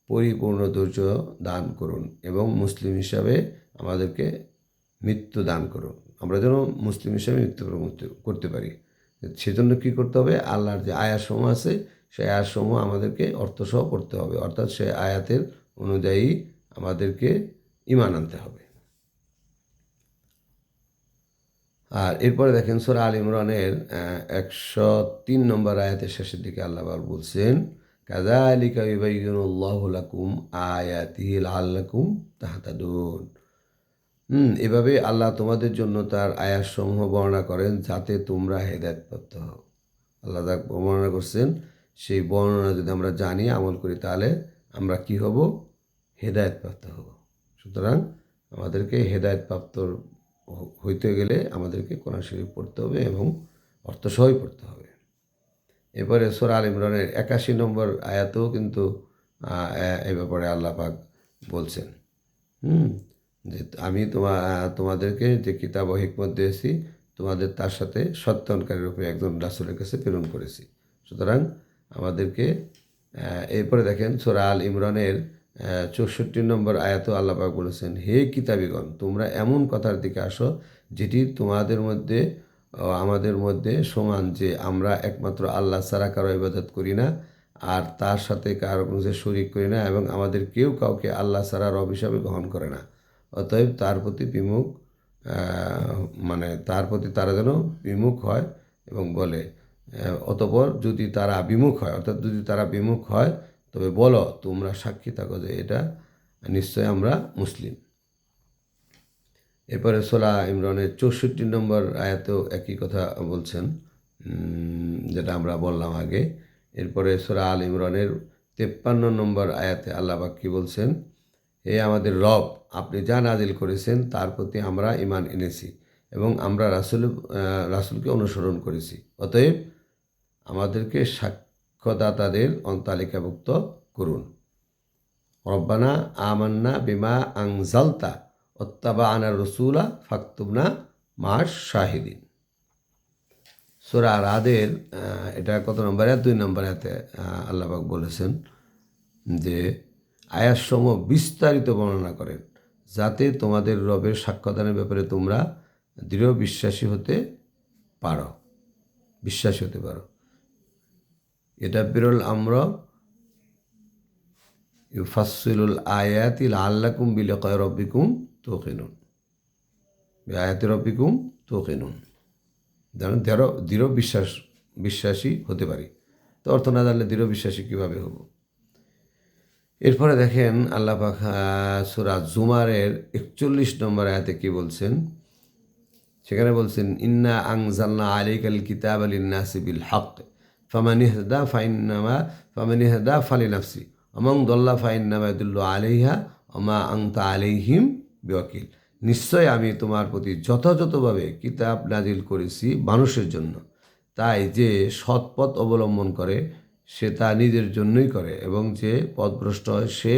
পরিপূর্ণ ধৈর্য দান করুন, এবং মুসলিম হিসাবে আমাদেরকে মৃত্যু দান করুন। আমরা যেন মুসলিম হিসাবে মৃত্যুবরণ করতে পারি। সেজন্য কী করতে হবে? আল্লাহর যে আয়াতসমূহ আছে, সেই আয়াতসমূহ আমাদেরকে অর্থসহ পড়তে হবে, অর্থাৎ সেই আয়াতের অনুযায়ী আমাদেরকে ঈমান আনতে হবে। আর এরপরে দেখেন সূরা আল ইমরানের 103 নম্বর আয়াতের শেষের দিকে আল্লাহ বলছেন, কাযালিকা ইউবাইয়িনুল্লাহু লাকুম আয়াতিহি লাআল্লাকুম তাহতাদুন। এভাবে আল্লাহ তোমাদের জন্য তার আয়াতসমূহ বর্ণনা করেন, যাতে তোমরা হেদায়েতপ্রাপ্ত হও। আল্লাহ যা বর্ণনা করছেন, সেই বর্ণনা যদি আমরা জানি, আমল করি, তাহলে আমরা কি হব? হেদায়েতপ্রাপ্ত হব। সুতরাং আমাদেরকে হেদায়েতপ্রাপ্ত হইতে গেলে আমাদেরকে কোরআন শরীফ পড়তে হবে, এবং অর্থসহই পড়তে হবে। এরপরে সূরা আল ইমরানের 81 নম্বর আয়াতেও কিন্তু এই ব্যাপারে আল্লাহ পাক বলছেন, যে আমি তোমাদেরকে যে কিতাব ও হিকমত দিয়েছি, তোমাদের তার সাথে সত্যায়নকারী রূপে একজন রাসূলের কাছে প্রেরণ করেছি। সুতরাং আমাদেরকে এরপরে দেখেন সূরা আল ইমরানের 64 নম্বর আয়াতেও আল্লাহ পাক বলেছেন, হে কিতাবীগণ, তোমরা এমন কথার দিকে আসো যেটি তোমাদের মধ্যে আমাদের মধ্যে সমান, যে আমরা একমাত্র আল্লাহ ছাড়া কারো ইবাদত করি না, আর তার সাথে কারো কোনো শরীক করি না, এবং আমাদের কেউ কাউকে আল্লাহ ছাড়া রব হিসাবে গ্রহণ করে না। অতএব তার প্রতি বিমুখ, মানে তার প্রতি তারা যেন বিমুখ হয়, এবং বলে, অতঃপর যদি তারা বিমুখ হয়, অর্থাৎ যদি তারা বিমুখ হয়, তবে বলো, তোমরা সাক্ষী থাকো যে এটা নিশ্চয় আমরা মুসলিম। এরপরে সূরা ইমরানের 64 নম্বর আয়াতেও একই কথা বলছেন, যেটা আমরা বললাম আগে। এরপরে সূরা আল ইমরানের 53 নম্বর আয়াতে আল্লাহ পাক কি বলছেন? হে আমাদের রব, আপনি যা নাজিল করেছেন তার প্রতি আমরা ঈমান এনেছি এবং আমরা রাসূলকে অনুসরণ করেছি। অতএব আমাদেরকে সাক্ষ্যদাতাদের তালিকাভুক্ত করুন। রব্বানা আমান্না বিমা আনজালতা ওত্তাবা'না রসুলা ফাকতুবনা মা'আশ শাহিদিন। সূরা রাদের এটা কত নম্বর আয়াত? 2 নম্বর আয়াতে আল্লাহ পাক বলেছেন যে আয়াতসমূহ বিস্তারিত বর্ণনা করেন যাতে তোমাদের রবের সাক্ষ্যদানের ব্যাপারে তোমরা দৃঢ় বিশ্বাসী হতে পারো। এটা বিরল আমরা ইউফাসসিলুল আয়াতি লাআল্লাকুম বিলিকাই রাব্বিকুম তুকিনুন। বিআয়াতি রাব্বিকুম তুকিনুন, যেন দৃঢ় বিশ্বাসী হতে পারি। তো অর্থ না জানলে দৃঢ় বিশ্বাসী কীভাবে হব? এরপরে দেখেন আল্লাহ পাক সূরা জুমারের 41 নম্বর আয়াতে কি বলছেন? সেখানে বলছেন ইন্না আনজালনা আলাইকাল কিতাবা লিন-নাসি বিল হক ফামান ইহতা ফালিনাফসি ওয়া মান দাল্লা ফাইন্নামা ইয়াদুল্লু আলাইহা ওয়া মা আনতা আলাইহিম বিওয়াকিল। নিশ্চয় আমি তোমার প্রতি যথাযথভাবে কিতাব নাজিল করেছি মানুষের জন্য, তাই যে সৎপথ অবলম্বন করে সে তা নিজের জন্যই করে এবং যে পথভ্রষ্ট হয় সে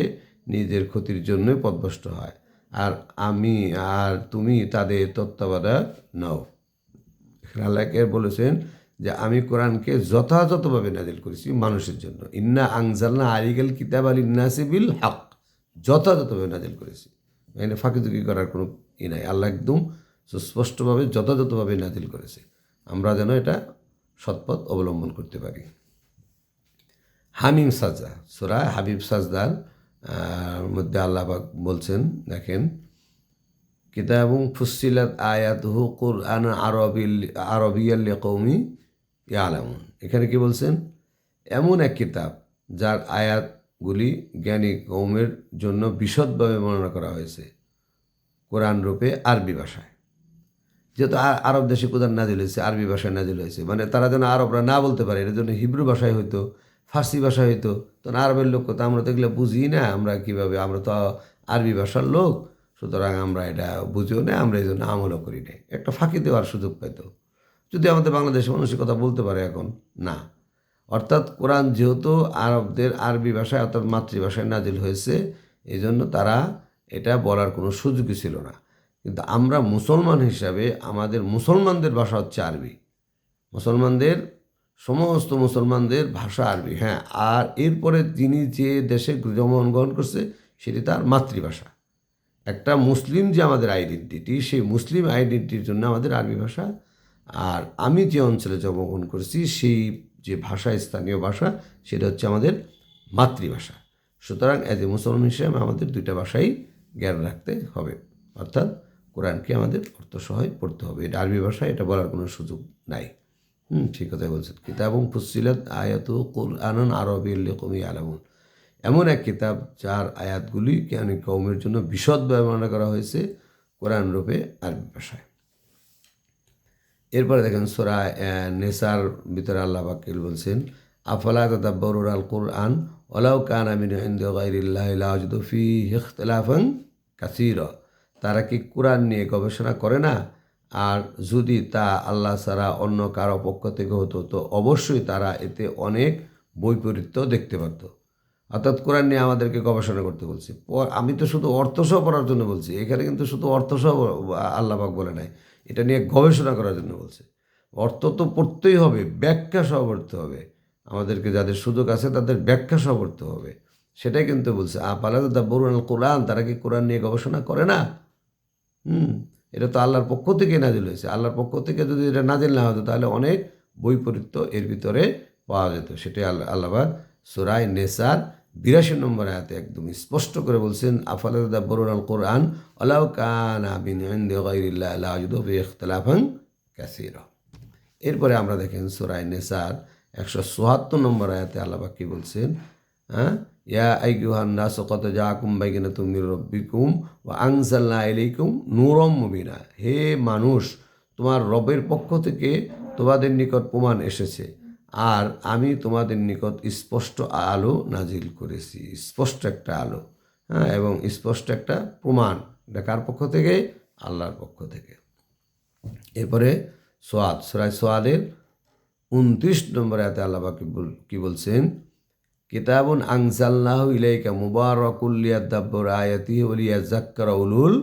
নিজের ক্ষতির জন্যই পথভ্রষ্ট হয়, আর তুমি তাদের তত্ত্বাবধায়ক নও। আল্লাহকে বলেছেন যে আমি কোরআনকে যথাযথভাবে নাজিল করেছি মানুষের জন্য। ইন্না আনজালনা আলাইকাল কিতাবা লিন-নাসি বিল হক, যথাযথভাবে নাজিল করেছি। এখানে ফাঁকিঝুঁকি করার কোনো নাই। আল্লাহ একদম সুস্পষ্টভাবে যথাযথভাবে নাজিল করেছে, আমরা যেন এটা সৎপথ অবলম্বন করতে পারি। হামিম সাজদা, সূরা হাবিব সাজদার মধ্যে আল্লাহ পাক বলছেন, দেখেন কিতাবুন ফুসসিলাত আয়াতুহু কুরআনান আরবিয়্যান লিকওমি ইয়ালামুন। এখানে কি বলছেন? এমন এক কিতাব যার আয়াতগুলি জ্ঞানী কওমের জন্য বিশদভাবে বর্ণনা করা হয়েছে কোরআন রূপে আরবি ভাষায়। যেহেতু আরব দেশে কোরআন নাজিল হয়েছে, আরবি ভাষায় নাজিল হয়েছে, মানে তারা যেন আরবরা না বলতে পারে, এর জন্য হিব্রু ভাষায় হইতো, ফার্সি ভাষায় হইতো। তো আরবের লোক তো আমরা তো এগুলো বুঝি না, আমরা কীভাবে, আমরা তো আরবি ভাষার লোক, সুতরাং আমরা এটা বুঝিও না, আমরা এই জন্য আমলও করি না। একটা ফাঁকি দেওয়ার সুযোগ পাইতো। যদি আমাদের বাংলাদেশের মানুষের কথা বলতে পারে, এখন না। অর্থাৎ কোরআন যেহেতু আরবদের আরবি ভাষায় অর্থাৎ মাতৃভাষায় নাজিল হয়েছে, এই জন্য তারা এটা বলার কোনো সুযোগই ছিল না। কিন্তু আমরা মুসলমান হিসাবে আমাদের মুসলমানদের ভাষা হচ্ছে আরবি, সমস্ত মুসলমানদের ভাষা আরবি। হ্যাঁ, আর এরপরে তিনি যে দেশে জন্মগ্রহণ করছে সেটি তার মাতৃভাষা। একটা মুসলিম যে আমাদের আইডেন্টিটি, সেই মুসলিম আইডেন্টিটির জন্য আমাদের আরবি ভাষা। আর আমি যে অঞ্চলে জন্মগ্রহণ করেছি সেই যে ভাষা, স্থানীয় ভাষা, সেটা হচ্ছে আমাদের মাতৃভাষা। সুতরাং অ্যাজ এ মুসলমান হিসেবে আমাদের দুইটা ভাষাই জ্ঞান রাখতে হবে, অর্থাৎ কোরআনকে আমাদের অর্থসহ পড়তে হবে। এটা আরবি ভাষা, এটা বলার কোনো সুযোগ নাই। ঠিক কথাই বলছেন। কিতাবুন ফুসসিলাত আয়াতুহু কুরআনান আরবিয়্যান লিকওমি ইয়ালামুন, এমন এক কিতাব যার আয়াতগুলি জ্ঞানী কওমের জন্য বিশদভাবে বর্ণনা করা হয়েছে কোরআন রূপে আরবি ভাষায়। এরপরে দেখেন সূরা নিসার ভিতরে আল্লাহ পাক বলছেন আফালা তাদাব্বারুনা আল কুরআন ওয়ালাউ কানা মিন ইনদি গায়রিল্লাহি লাওয়াজদু ফীহি ইখতিলাফান কাসীরা। তারা কি কোরআন নিয়ে গবেষণা করে না? আর যদি তা আল্লাহ ছাড়া অন্য কারো পক্ষ থেকে হতো তো অবশ্যই তারা এতে অনেক বৈপরীত্য দেখতে পারত। অর্থাৎ কোরআন নিয়ে আমাদেরকে গবেষণা করতে বলছে। আমি তো শুধু অর্থসহ পড়ার জন্য বলছি, এখানে কিন্তু শুধু অর্থসহ আল্লাহ পাক বলে নাই, এটা নিয়ে গবেষণা করার জন্য বলছে। অর্থ তো পড়তেই হবে, ব্যাখ্যা সহ পড়তে হবে। আমাদেরকে যাদের সুযোগ আছে তাদের ব্যাখ্যা সহ পড়তে হবে, সেটাই কিন্তু বলছে। আফালা তাদাব্বারুনা আল কুরআন, তারা কি কোরআন নিয়ে গবেষণা করে না? এটা তো আল্লাহর পক্ষ থেকে নাজিল হয়েছে। আল্লাহর পক্ষ থেকে যদি এটা নাজিল না হতো তাহলে অনেক বৈপরীত্য এর ভিতরে পাওয়া যেত। সেটাই আল্লাহ পাক সূরা নিসার 82 নম্বর আয়াতে একদম স্পষ্ট করে বলছেন আফালা তাদাব্বারুনা আল কুরআন ওয়ালাউ কানা মিন ইনদি গায়রিল্লাহি লাওয়াজদু ফীহি ইখতিলাফান কাসীরা। এরপরে আমরা দেখেন সূরা নিসার 174 নম্বর আয়াতে আল্লাহ পাক কি বলছেন? ইয়া আইয়ুহান নাসু ক্বাদ জাআকুম বাইয়িনাতুম মির রাব্বিকুম ওয়া আনজালনা ইলাইকুম নূরাম মুবিনা। হে মানুষ, তোমার রবের পক্ষ থেকে তোমাদের নিকট প্রমাণ এসেছে, আর আমি তোমাদের নিকট স্পষ্ট আলো নাজিল করেছি। স্পষ্ট একটা আলো, হ্যাঁ, এবং স্পষ্ট একটা প্রমাণ। এটা কার পক্ষ থেকে? আল্লাহর পক্ষ থেকে। এরপরে সোয়াদ, সূরা সোয়াদের ২৯ নম্বর আয়াতে আল্লাহ পাক কি বলছেন? কিতাবুন আনজালনাহু ইলাইকা মুবারাকুল লিয়াদাব্বারু আয়াতিহি ওয়া লিয়াযাক্কারা উলুল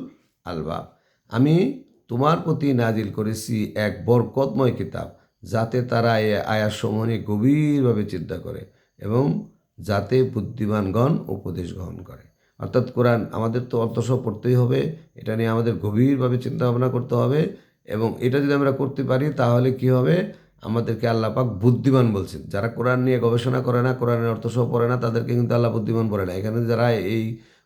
আলবাব। আমি তোমার প্রতি নাজিল করেছি এক বরকতময় কিতাব, যাতে তারা এই আয়াতসমূহ নিয়ে গভীরভাবে চিন্তা করে এবং যাতে বুদ্ধিমানগণ উপদেশ গ্রহণ করে। অর্থাৎ কোরআন আমাদের তো অর্থসহ পড়তেই হবে, এটা নিয়ে আমাদের গভীরভাবে চিন্তা ভাবনা করতে হবে এবং এটা যদি আমরা করতে পারি তাহলে কি হবে? আমাদেরকে আল্লাহ পাক বুদ্ধিমান বলছেন। যারা কোরআন নিয়ে গবেষণা করে না, কোরআনের অর্থসহ পড়ে না, তাদেরকে কিন্তু আল্লাহ বুদ্ধিমান বলে না। এখানে যারা এই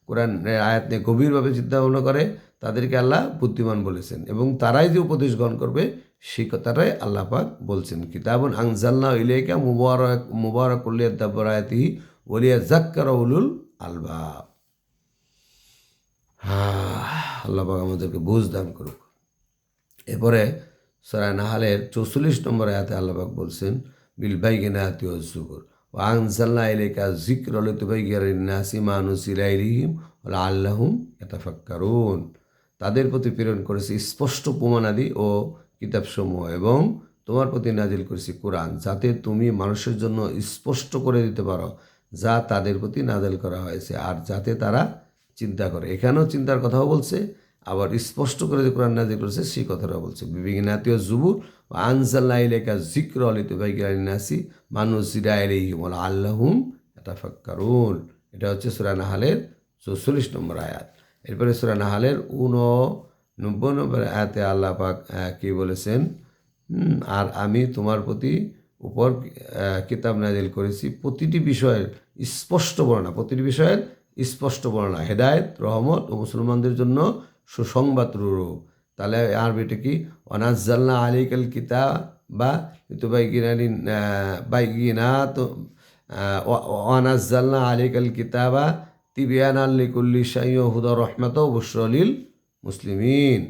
কোরআন আয়াত নিয়ে গভীরভাবে চিন্তা ভাবনা করে তাদেরকে আল্লাহ বুদ্ধিমান বলেছেন এবং তারাই যে উপদেশ গ্রহণ করবে সেই কথাটাই আল্লাহ পাক বলছেন। কিতাবুন আনজালনাহু ইলাইকা মুবারাকুল লিয়াদাব্বারু আয়াতিহি ওয়া লিয়াযাক্কারা উলুল আলবাব। আল্লাহ পাক আমাদেরকে বুঝ দান করুক। এরপরে সূরা নাহলের ৪৪ নম্বর আয়াতে আল্লাহ পাক বলছেন, বিল বাইয়িনাতি ওয়াজ জুবুর ওয়া আনজালনা ইলাইকা যিকরা লিতুবায়্যিনা লিন-নাসি মা নুজিলা ইলাইহিম ওয়া লাআল্লাহুম ইয়াতাফাক্কারুন। তাদের প্রতি প্রেরণ করেছি স্পষ্ট প্রমাণাদি ও কিতাবসমূহ এবং তোমার প্রতি নাজিল করেছি কোরআন, যাতে তুমি মানুষের জন্য স্পষ্ট করে দিতে পারো যা তাদের প্রতি নাজিল করা হয়েছে আর যাতে তারা চিন্তা করে। এখানেও চিন্তার কথাও বলছে, আবার স্পষ্ট করে যে কোরআন নাজিল করেছে সেই কথাটা বলছে। বিবিগিনাতি ওয়াজ জুবুর ওয়া আনজালনা ইলাইকা যিকরা লিতুবায়্যিনা লিন-নাসি মা নুজিলা ইলাইহিম ওয়া লাআল্লাহুম ইয়াতাফাক্কারুন। এটা হচ্ছে সূরা নাহলের ৪৪ নম্বর আয়াত। এরপরে সূরা নাহলের ৮৯ নম্বর আয়াতে আল্লাহ পাক কি বলেছেন? আর আমি তোমার উপর কিতাব নাজিল করেছি প্রতিটি বিষয়ের স্পষ্ট বর্ণনা, প্রতিটি বিষয়ের স্পষ্ট বর্ণনা, হেদায়েত, রহমত ও মুসলমানদের জন্য সুসংবাদ রূপ। তাহলে আরবিটা কি? ওয়ানাজ্জালনা আলাইকাল কিতাবা বাইয়িনাত ওয়ানাজ্জালনা আলাইকাল কিতাবা তিবয়ানাল লিকুল্লি শাইইন ওয়া হুদা ওয়া রাহমাতাও ওয়া বুশরা লিল মুসলিমিন।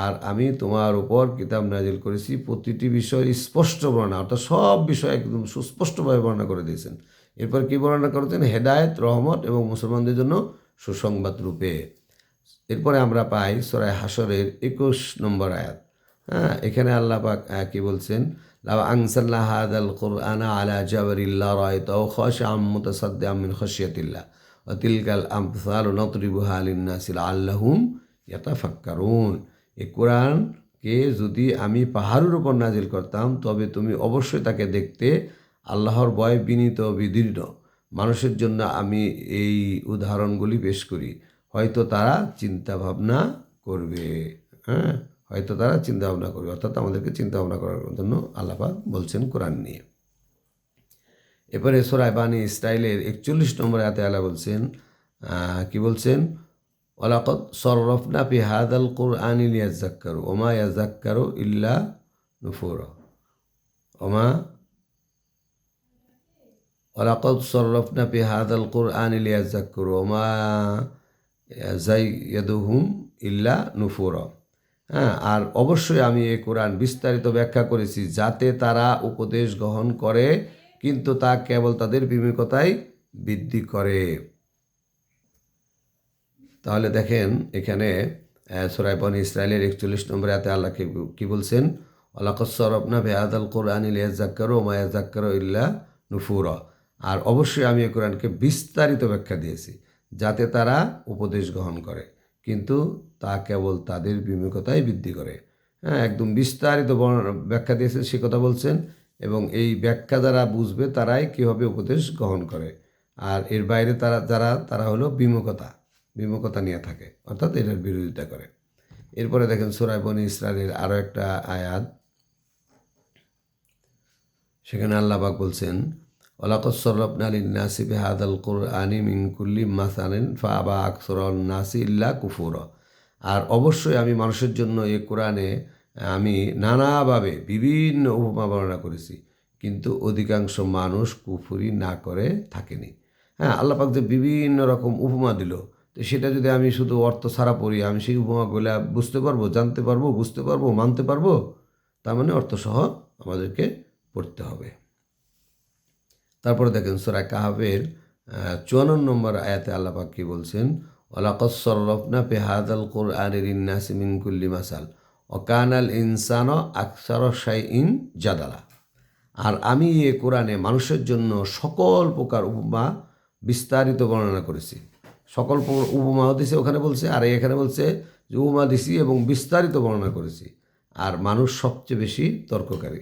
আর আমি তোমার উপর কিতাব নাজিল করেছি প্রতিটি বিষয় স্পষ্ট বর্ণনা, অর্থাৎ সব বিষয় একদম সুস্পষ্টভাবে বর্ণনা করে দিয়েছেন। এরপর কি বর্ণনা করেছেন? হেদায়েত, রহমত এবং মুসলমানদের জন্য সুসংবাদ রূপে। এরপরে আমরা পাই সূরা হাশরের ২১ নম্বর আয়াত। এখানে আল্লাহ পাক কি বলছেন? লাউ আনজালনা হাযাল কুরআনা আলা জাবালিন লারাআইতাহু খাশিআম মুতাসাদ্দিআম মিন খাশিয়াতিল্লাহ ওয়া তিলকাল আমসালু নাদরিবুহা লিন-নাসি লাআল্লাহুম ইয়াতাফাক্কারুন। এই কোরআনকে যদি আমি পাহাড়ের উপর নাজিল করতাম তবে তুমি অবশ্যই তাকে দেখতে আল্লাহর ভয়ে বিনীত বিদীর্ণ। মানুষের জন্য আমি এই উদাহরণগুলি পেশ করি, হয়তো তারা চিন্তা ভাবনা করবে। হয়তো তারা চিন্তা ভাবনা করবে, অর্থাৎ আমাদেরকে চিন্তা ভাবনা করার জন্য আল্লাহ পাক বলছেন কোরআন নিয়ে। এরপরে সূরা বানী ইসরাঈলের ৪১ নম্বর আয়াতে আল্লাহ বলছেন, কি বলছেন? ওয়ালাকাদ সররাফনা ফি হাযাল কুরআনি লিয়াযাক্কারু ওয়া মা ইয়াযাক্কারু ইল্লা নুফুরা ওয়ালাকাদ সররাফনা ফি হাযাল কুরআনি লিয়াযাক্কারু ওয়া মা ইয়াযাইদুহুম ইল্লা নুফুরা। আর অবশ্যই আমি এই কোরআন বিস্তারিত ব্যাখ্যা করেছি যাতে তারা উপদেশ গ্রহণ করে, কিন্তু তা কেবল তাদের বিমুখতাই বৃদ্ধি করে। তাহলে দেখেন এখানে সূরা বনী ইসরাঈলের ৪১ নম্বর আয়াতে আল্লাহ কি বলছেন? ওয়ালাকাদ সররাফনা ফি হাযাল কুরআনি লিয়াযাক্কারু ওয়া মা ইয়াযাক্কারু ইল্লা নুফুরা। আর অবশ্যই আমি এই কোরআনকে বিস্তারিত ব্যাখ্যা দিয়েছি যাতে তারা উপদেশ গ্রহণ করে, কিন্তু তা কেবল তাদের বিমুখতাই বৃদ্ধি করে। একদম বিস্তারিত ব্যাখ্যা দিয়েছেন সে কথা বলছেন, এবং এই ব্যাখ্যা যারা বুঝবে তারাই কীভাবে উপদেশ গ্রহণ করে। আর এর বাইরে তারা হলো বিমুখতা নিয়ে থাকে, অর্থাৎ এটার বিরোধিতা করে। এরপরে দেখেন সূরা বনী ইসরাঈলের আরও একটা আয়াত, সেখানে আল্লাহ পাক বলছেন, ওয়ালাকাদ সররাফনা লিন-নাসি ফি হাযাল কুরআনি মিন কুল্লি মাসালিন ফাআবা আকসারুন নাসি ইল্লা কুফুরা। আর অবশ্যই আমি মানুষের জন্য এই কোরআনে আমি নানাভাবে বিভিন্ন উপমা বর্ণনা করেছি, কিন্তু অধিকাংশ মানুষ কুফরি না করে থাকেনি। আল্লাহ পাক যে বিভিন্ন রকম উপমা দিল, তো সেটা যদি আমি শুধু অর্থ ছাড়া পড়ি, আমি সেই উপমাগুলো বুঝতে পারবো, জানতে পারবো, বুঝতে পারবো, মানতে পারবো? তার মানে অর্থসহ আমাদেরকে পড়তে হবে। তারপরে দেখেন সূরা কাহফের 54 নম্বর আয়াতে আল্লাহ পাক কি বলছেন, ওয়ালাকাদ সাররাফনা ফি হাযাল কুরআনি লিন-নাসি মিন কুল্লি মাসাল ওয়া কানাল ইনসানু আকসারা শাইইন জাদালা। আর আমি এ কোরআনে মানুষের জন্য সকল প্রকার উপমা বিস্তারিত বর্ণনা করেছি। সকল উপমাও দিছে ওখানে বলছে, আর এখানে বলছে যে উপমা দিছি এবং বিস্তারিত বর্ণনা করেছি। আর মানুষ সবচেয়ে বেশি তর্ককারী।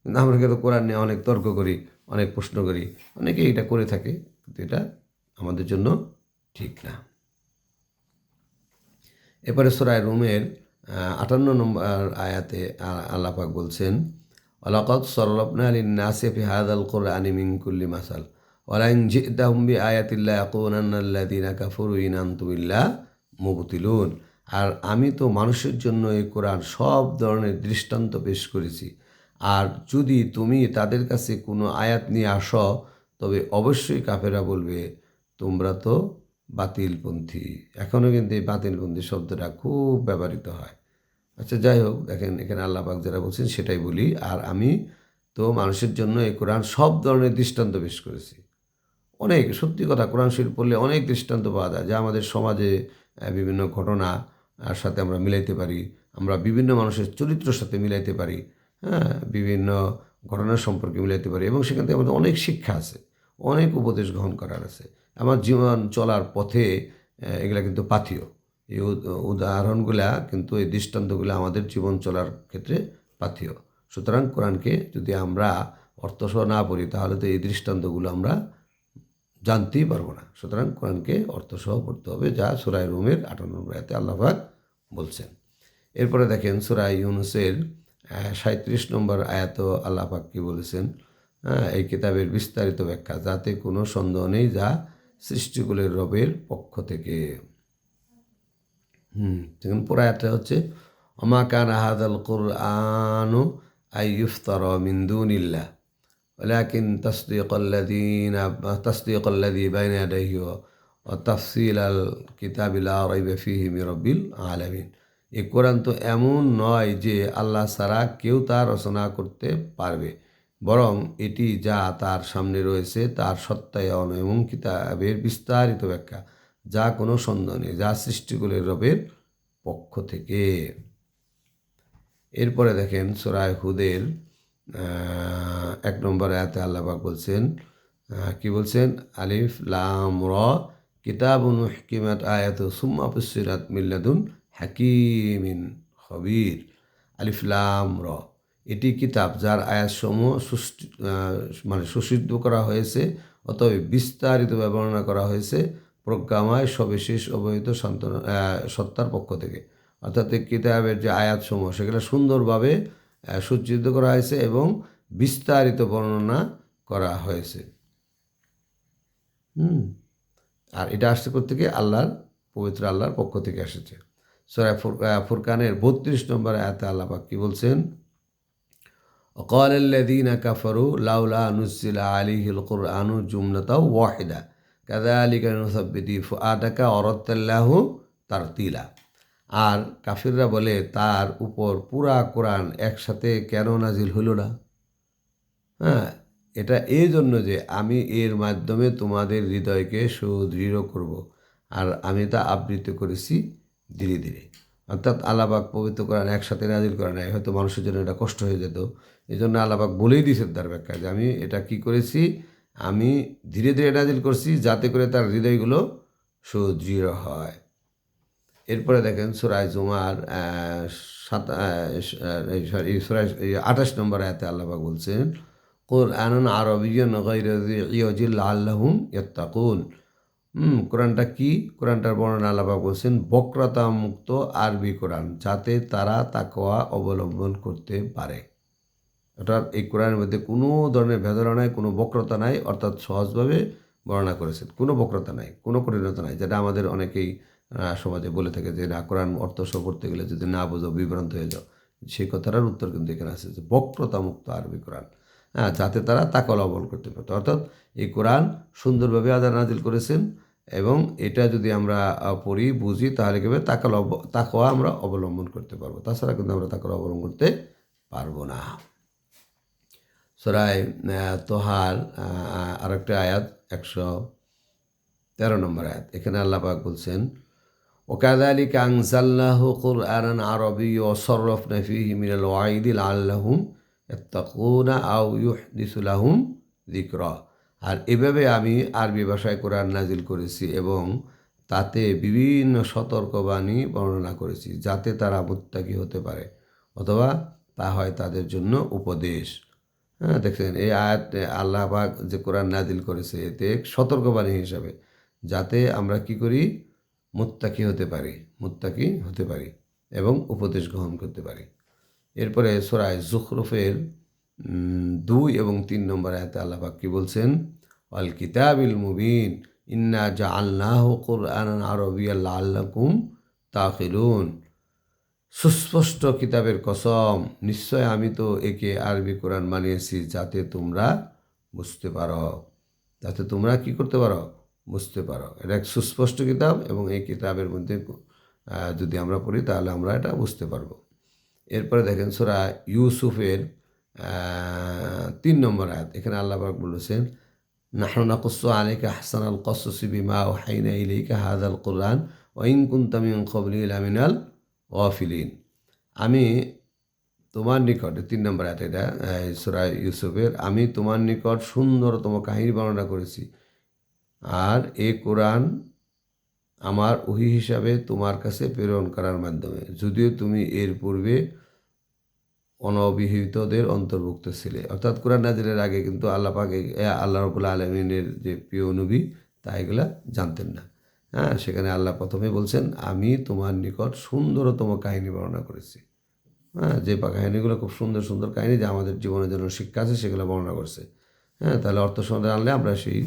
কিন্তু আমরা কিন্তু কোরআন নিয়ে অনেক তর্ক করি, অনেক প্রশ্ন করি, অনেকে এটা করে থাকে, কিন্তু এটা আমাদের জন্য ঠিক না। এরপরে সূরা রুমের 58 নম্বর আয়াতে আল্লাহ পাক বলছেন, ওয়ালাকাদ সাররাফনা লিন-নাসি ফি হাযাল কুরআনি মিন কুল্লি মাসাল ওয়া লাইন জি'তাহুম বিআয়াতিন লা ইয়াকুনান্না আল্লাযীনা কাফারু ইন আনতুম ইল্লা মুবতিলুন। আর আমি তো মানুষের জন্য এই কোরআন সব ধরনের দৃষ্টান্ত পেশ করেছি, আর যদি তুমি তাদের কাছে কোনো আয়াত নিয়ে আসো তবে অবশ্যই কাফেরা বলবে তোমরা তো বাতিলপন্থী। এখনও কিন্তু এই বাতিলপন্থী শব্দটা খুব ব্যবহৃত হয়। আচ্ছা, যাই হোক, দেখেন এখানে আল্লাহ পাক যেটা বলছেন সেটাই বলি। আর আমি তো মানুষের জন্য এই কোরআন সব ধরনের দৃষ্টান্ত পেশ করেছি। অনেক, সত্যি কথা, কোরআন শরীফ পড়লে অনেক দৃষ্টান্ত পাওয়া যায় যা আমাদের সমাজে বিভিন্ন ঘটনা সাথে আমরা মিলাইতে পারি। আমরা বিভিন্ন মানুষের চরিত্রের সাথে মিলাইতে পারি, হ্যাঁ, বিভিন্ন ঘটনা সম্পর্কে মিলাইতে পারি, এবং সেখান থেকে আমাদের অনেক শিক্ষা আছে, অনেক উপদেশ গ্রহণ করার আছে। আমার জীবন চলার পথে এগুলা কিন্তু পাথেয়। এই উদাহরণগুলা কিন্তু, এই দৃষ্টান্তগুলো আমাদের জীবন চলার ক্ষেত্রে পাথেয়। সুতরাং কোরআনকে যদি আমরা অর্থসহ না পড়ি তাহলে তো এই দৃষ্টান্তগুলো আমরা জানতেই পারবো না। সুতরাং কোরআনকে অর্থসহ পড়তে হবে, যা সূরা রুমের 58 নম্বর আয়াতে আল্লাহ পাক বলছেন। এরপরে দেখেন সূরা ইউনূসের 37 নম্বর আয়াতেও আল্লাহ পাক কি বলেছেন, এই কিতাবের বিস্তারিত ব্যাখ্যা, যাতে কোনো সন্দেহ নেই যা সৃষ্টিকুলের রবের পক্ষ থেকে। দেখুন পুরো আয়াতটা হচ্ছে, ওমা কানা হাযাল কুরআনু আইয়ুফতারা মিন দুনিল্লাহ ওয়ালাকিন তাসদীকাল্লাযী বাইনা ইয়াদাইহি ওয়া তাফসীলাল কিতাবি লা রাইবা ফীহি মির রাব্বিল আলামিন। এই কোরআন তো এমন নয় যে আল্লাহ ছাড়া কেউ তা রচনা করতে পারবে, বরং এটি যা তার সামনে রয়েছে তার সত্যায়ন এবং কিতাবের বিস্তারিত ব্যাখ্যা, যা কোনো সন্দেহ নেই, যা সৃষ্টিকুলের রবের পক্ষ থেকে। এরপরে দেখেন সূরা হুদের 1 নম্বর আয়াতে আল্লাহ পাক বলছেন, কি বলছেন, আলিফ লাম র কিতাবুন উহকিমাত আয়াতু সুম্মা ফুসসিরাত মিন লাদুন হাকিমিন খবীর। আলিফ লাম র, এটি কিতাব যার আয়াতসমূহ সুসিদ্ধ করা হয়েছে, অতএব বিস্তারিতভাবে বর্ণনা করা হয়েছে প্রজ্ঞাময় সবিশেষ অবহিত সত্তার পক্ষ থেকে। অর্থাৎ এই কিতাবের যে আয়াতসমূহ সেগুলো সুন্দরভাবে সজ্জিত করা হয়েছে এবং বিস্তারিত বর্ণনা করা হয়েছে। আর এটা আসছে কোত্থেকে? আল্লাহর, পবিত্র আল্লাহর পক্ষ থেকে এসেছে। সূরা ফুরকানের 32 নম্বর আয়াতে আল্লাহ পাক কি বলছেন, وقال الذين كفروا لولا نزل عليه القرآن جملة واحدة كذلك نثبت فؤادك ورتلناه ترتيلا। আর কাফিররা বলে, তার উপর পুরা কোরআন একসাথে কেন নাজিল হলো না? এটা এই জন্য যে আমি এর মাধ্যমে তোমাদের হৃদয়কে সুদৃঢ় করব, আর আমি তা আবৃত করেছি ধীরে ধীরে। অর্থাৎ আল্লাহ পাক পবিত্র কোরআন একসাথে নাজিল করে নাই, হয়তো মানুষের জন্য এটা কষ্ট হয়ে যেত। এই জন্য আল্লাহ পাক বলেই দিয়েছেন তার ব্যাখ্যা যে আমি এটা কি করেছি, আমি ধীরে ধীরে নাজিল করছি যাতে করে তার হৃদয়গুলো সুদৃঢ় হয়। এরপরে দেখেন সূরা জুমার 28 নম্বর আয়াতে আল্লাহ পাক বলছেন, কুরআনুন আরবিয়্যুন গায়রা যী ইওজিল লাআল্লাহুম ইয়াত্তাকুন। কোরআনটা কি? কোরআনটার বর্ণনা আল্লাহ পাক বলছেন, বক্রতা মুক্ত আরবি কোরআন, যাতে তারা তাকওয়া অবলম্বন করতে পারে। অর্থাৎ এই কোরআনের মধ্যে কোনো ধরনের ভেজাল নাই, কোনো বক্রতা নাই, অর্থাৎ সহজভাবে বর্ণনা করেছেন, কোনো বক্রতা নাই, কোনো কঠিনতা নাই, যেটা আমাদের অনেকেই সমাজে বলে থাকে যে না, কোরআন অর্থ সহ করতে গেলে যদি না বোঝো বিভ্রান্ত হয়ে যাও। সেই কথাটার উত্তর কিন্তু এখানে আছে যে বক্রতা মুক্ত আরবি কোরআন, যাতে তারা তাকওয়া অবলম্বন করতে পারত। অর্থাৎ এই কোরআন সুন্দরভাবে আল্লাহ নাজিল করেছেন, এবং এটা যদি আমরা পড়ি বুঝি তাহলে কীভাবে তাকওয়া আমরা অবলম্বন করতে পারবো, তাছাড়া কিন্তু আমরা তাকওয়া অবলম্বন করতে পারবো না। সূরা তোহার আরেকটা আয়াত 100 নম্বর আয়াত। এখানে আল্লাহ পাক বলছেন وكذلك أنزلناه قرآنا عربيا وصرفنا فيه من الوعيد لعلهم يتقون أو يحدث لهم ذكرى। আর এভাবে আমি আরবি ভাষায় কোরআন নাজিল করেছি এবং তাতে বিভিন্ন সতর্কবাণী বর্ণনা করেছি যাতে তারা মুত্তাকি হতে পারে অথবা তা হয় তাদের জন্য উপদেশ। হ্যাঁ, দেখছেন এই আয়াত আল্লাহ পাক যে কোরআন নাজিল করেছে এতে সতর্কবাণী হিসাবে যাতে আমরা কি করি, মুত্তাকি হতে পারি এবং উপদেশ গ্রহণ করতে পারি। এরপরে সূরা যুখরুফের 2 এবং 3 নম্বর আয়াতে আল্লাহ পাক কি বলছেন, আল কিতাবিল মুবিন ইন্না জাআলনাহু কুরআনান আরাবিয়্যান লাআল্লাকুম তাকিলুন। সুস্পষ্ট কিতাবের কসম, নিশ্চয় আমি তো একে আরবি কোরআন বানিয়েছি যাতে তোমরা বুঝতে পারো, যাতে তোমরা কি করতে পারো, বুঝতে পারো। এটা এক সুস্পষ্ট কিতাব এবং এই কিতাবের মধ্যে যদি আমরা পড়ি তাহলে আমরা এটা বুঝতে পারবো। এরপরে দেখেন সূরা ইউসুফের 3 নম্বর আয়াত। এখানে আল্লাহ পাক বলেছেন নাহনু নাকুসসু আলাইকা আহসানাল কসসি বিমা আওহাইনা ইলাইকা হাযাল কুরআন ওয়া ইন কুনতা মিন ক্বাবলিহি লামিনাল গাফিলিন। আমি তোমার নিকট, 3 নম্বর আয়াত এটা সূরা ইউসুফের, আমি তোমার নিকট সুন্দরতম কাহিনী বর্ণনা করেছি আর এ কোরআন আমার ওহী হিসাবে তোমার কাছে প্রেরণ করার মাধ্যমে, যদিও তুমি এর পূর্বে অনবিহিতদের অন্তর্ভুক্ত ছিলে। অর্থাৎ কোরআন নাজিলের আগে কিন্তু আল্লাহ পাক আল্লাহ রাব্বুল আলামিনের যে প্রিয় নবী তা এগুলা জানতেন না। হ্যাঁ, সেখানে আল্লাহ প্রথমে বলছেন আমি তোমার নিকট সুন্দরতম কাহিনী বর্ণনা করেছি। হ্যাঁ, যে কাহিনীগুলো খুব সুন্দর সুন্দর কাহিনী যা আমাদের জীবনের জন্য শিক্ষা আছে সেগুলো বর্ণনা করছে। হ্যাঁ, তাহলে অর্থ সন্ধান আনলে আমরা সেই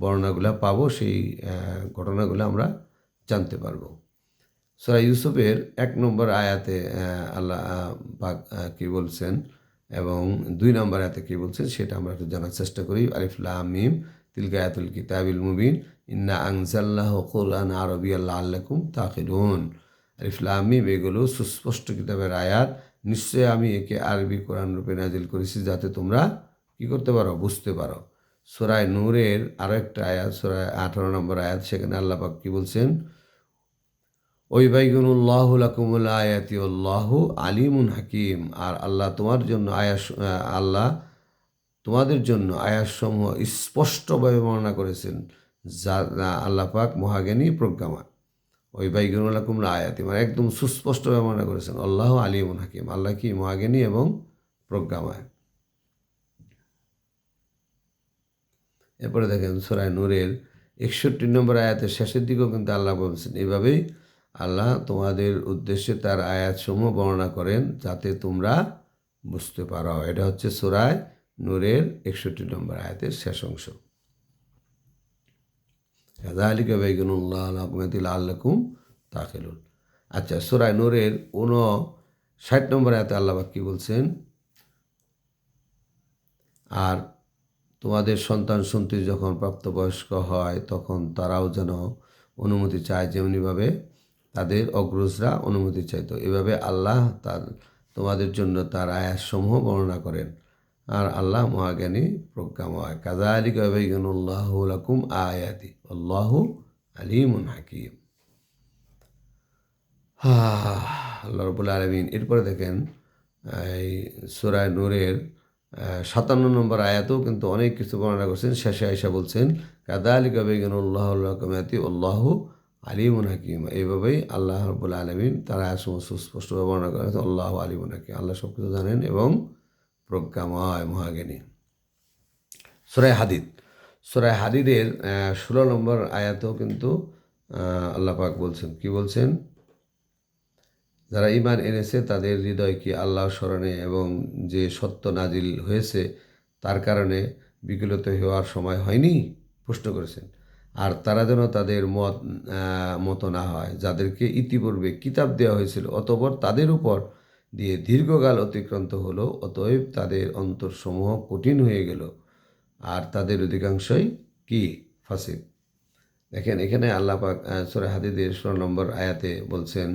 বর্ণনাগুলো পাবো, সেই ঘটনাগুলো আমরা জানতে পারবো। সূরা ইউসুফের 1 নম্বর আয়াতে আল্লাহ পাক কী বলছেন এবং 2 নম্বর আয়াতে কী বলছেন সেটা আমরা একটু জানার চেষ্টা করি। আলিফ লাম মিম তিলকা আয়াতুল কিতাবিল মুবিন ইন্না আনজালনাহু কুরআনান আরাবিয়্যান লাআল্লাকুম তাকিলুন। আলিফ লাম মিম এগুলো সুস্পষ্ট কিতাবের আয়াত, নিশ্চয়ই আমি একে আরবি কোরআন রূপে নাজিল করেছি যাতে তোমরা কী করতে পারো, বুঝতে পারো। সূরা নূরের আরও একটা আয়াত, সূরা 18 নম্বর আয়াত, সেখানে আল্লাহ পাক কী বলছেন ওয়াইবাইয়িনুল্লাহু লাকুমুল আয়াতি ওয়াল্লাহু আলিমুন হাকিম। আর আল্লাহ তোমাদের জন্য আয়াতসমূহ স্পষ্টভাবে বর্ণনা করেছেন, যা আল্লাহ পাক মহাজ্ঞানী প্রজ্ঞাময়। ওয়াইবাইয়িনু লাকুমুল আয়াতি মানে একদম সুস্পষ্টভাবে বর্ণনা করেছেন আল্লাহু আলিমুন হাকিম, আল্লাহ কি মহাজ্ঞানী এবং প্রজ্ঞাময়। এরপরে দেখেন সূরা নূরের 61 নম্বর আয়াতের শেষের দিকেও কিন্তু আল্লাহ বলছেন এভাবেই আল্লাহ তোমাদের উদ্দেশ্যে তার আয়াতসমূহ বর্ণনা করেন যাতে তোমরা বুঝতে পারো। এটা হচ্ছে সূরা নূরের 61 নম্বর আয়াতের শেষ অংশ। কাযালিকা বাইয়্যানাল্লাহু লাকুম লাআল্লাকুম তাকিলুন। আচ্ছা, সূরা নূরের 59 নম্বর আয়াতে আল্লাহ পাক কি বলছেন, আর তোমাদের সন্তান সন্ততি যখন প্রাপ্তবয়স্ক হয় তখন তারাও যেন অনুমতি চায় যেমনিভাবে তাদের অগ্রজরা অনুমতি চাইতো, এভাবে আল্লাহ তোমাদের জন্য তার আয়াতসমূহ বর্ণনা করেন। আর আল্লাহ মহাজ্ঞানী প্রজ্ঞাময়। কাযালিকা বাইয়্যানাল্লাহু লাকুম আয়াতি আল্লাহু আলিমুন হাকিম। আল্লাহ রাব্বুল আলামিন। এরপরে দেখেন এই সূরা নূরের 57 নম্বর আয়াতেও কিন্তু অনেক কিছু বর্ণনা করছেন। শেষে আইসা বলছেন কাযালিকা বাইয়্যানাল্লাহু লাকুম আয়াতি আল্লাহু আলিমুন হাকিম। এইভাবেই আল্লাহ রাব্বুল আলামিন তার আয়াতসমূহ সুস্পষ্টভাবে বর্ণনা করেছেন আল্লাহু আলিমুন হাকিম, আল্লাহ সব কিছু জানেন এবং প্রজ্ঞাময়, মহাজ্ঞানী। সূরা হাদীদের 16 নম্বর আয়াতেও কিন্তু আল্লাহ পাক বলছেন, কি বলছেন, যারা ঈমান এনেছে তাদের হৃদয় কি আল্লাহর স্মরণে এবং যে সত্য নাজিল হয়েছে তার কারণে বিকলিত হওয়ার সময় হয়নি, প্রশ্ন করেছেন। আর তারা যেন তাদের মতো না হয় যাদেরকে ইতিপূর্বে কিতাব দেওয়া হয়েছিল, অতঃপর তাদের উপর দিয়ে দীর্ঘকাল অতিক্রান্ত হলো, অতএব তাদের অন্তরসমূহ কঠিন হয়ে গেল আর তাদের অধিকাংশই কি ফাসিক। দেখেন এখানে আল্লাহ পাক সূরা হাদীদের 16 নম্বর আয়াতে বলছেন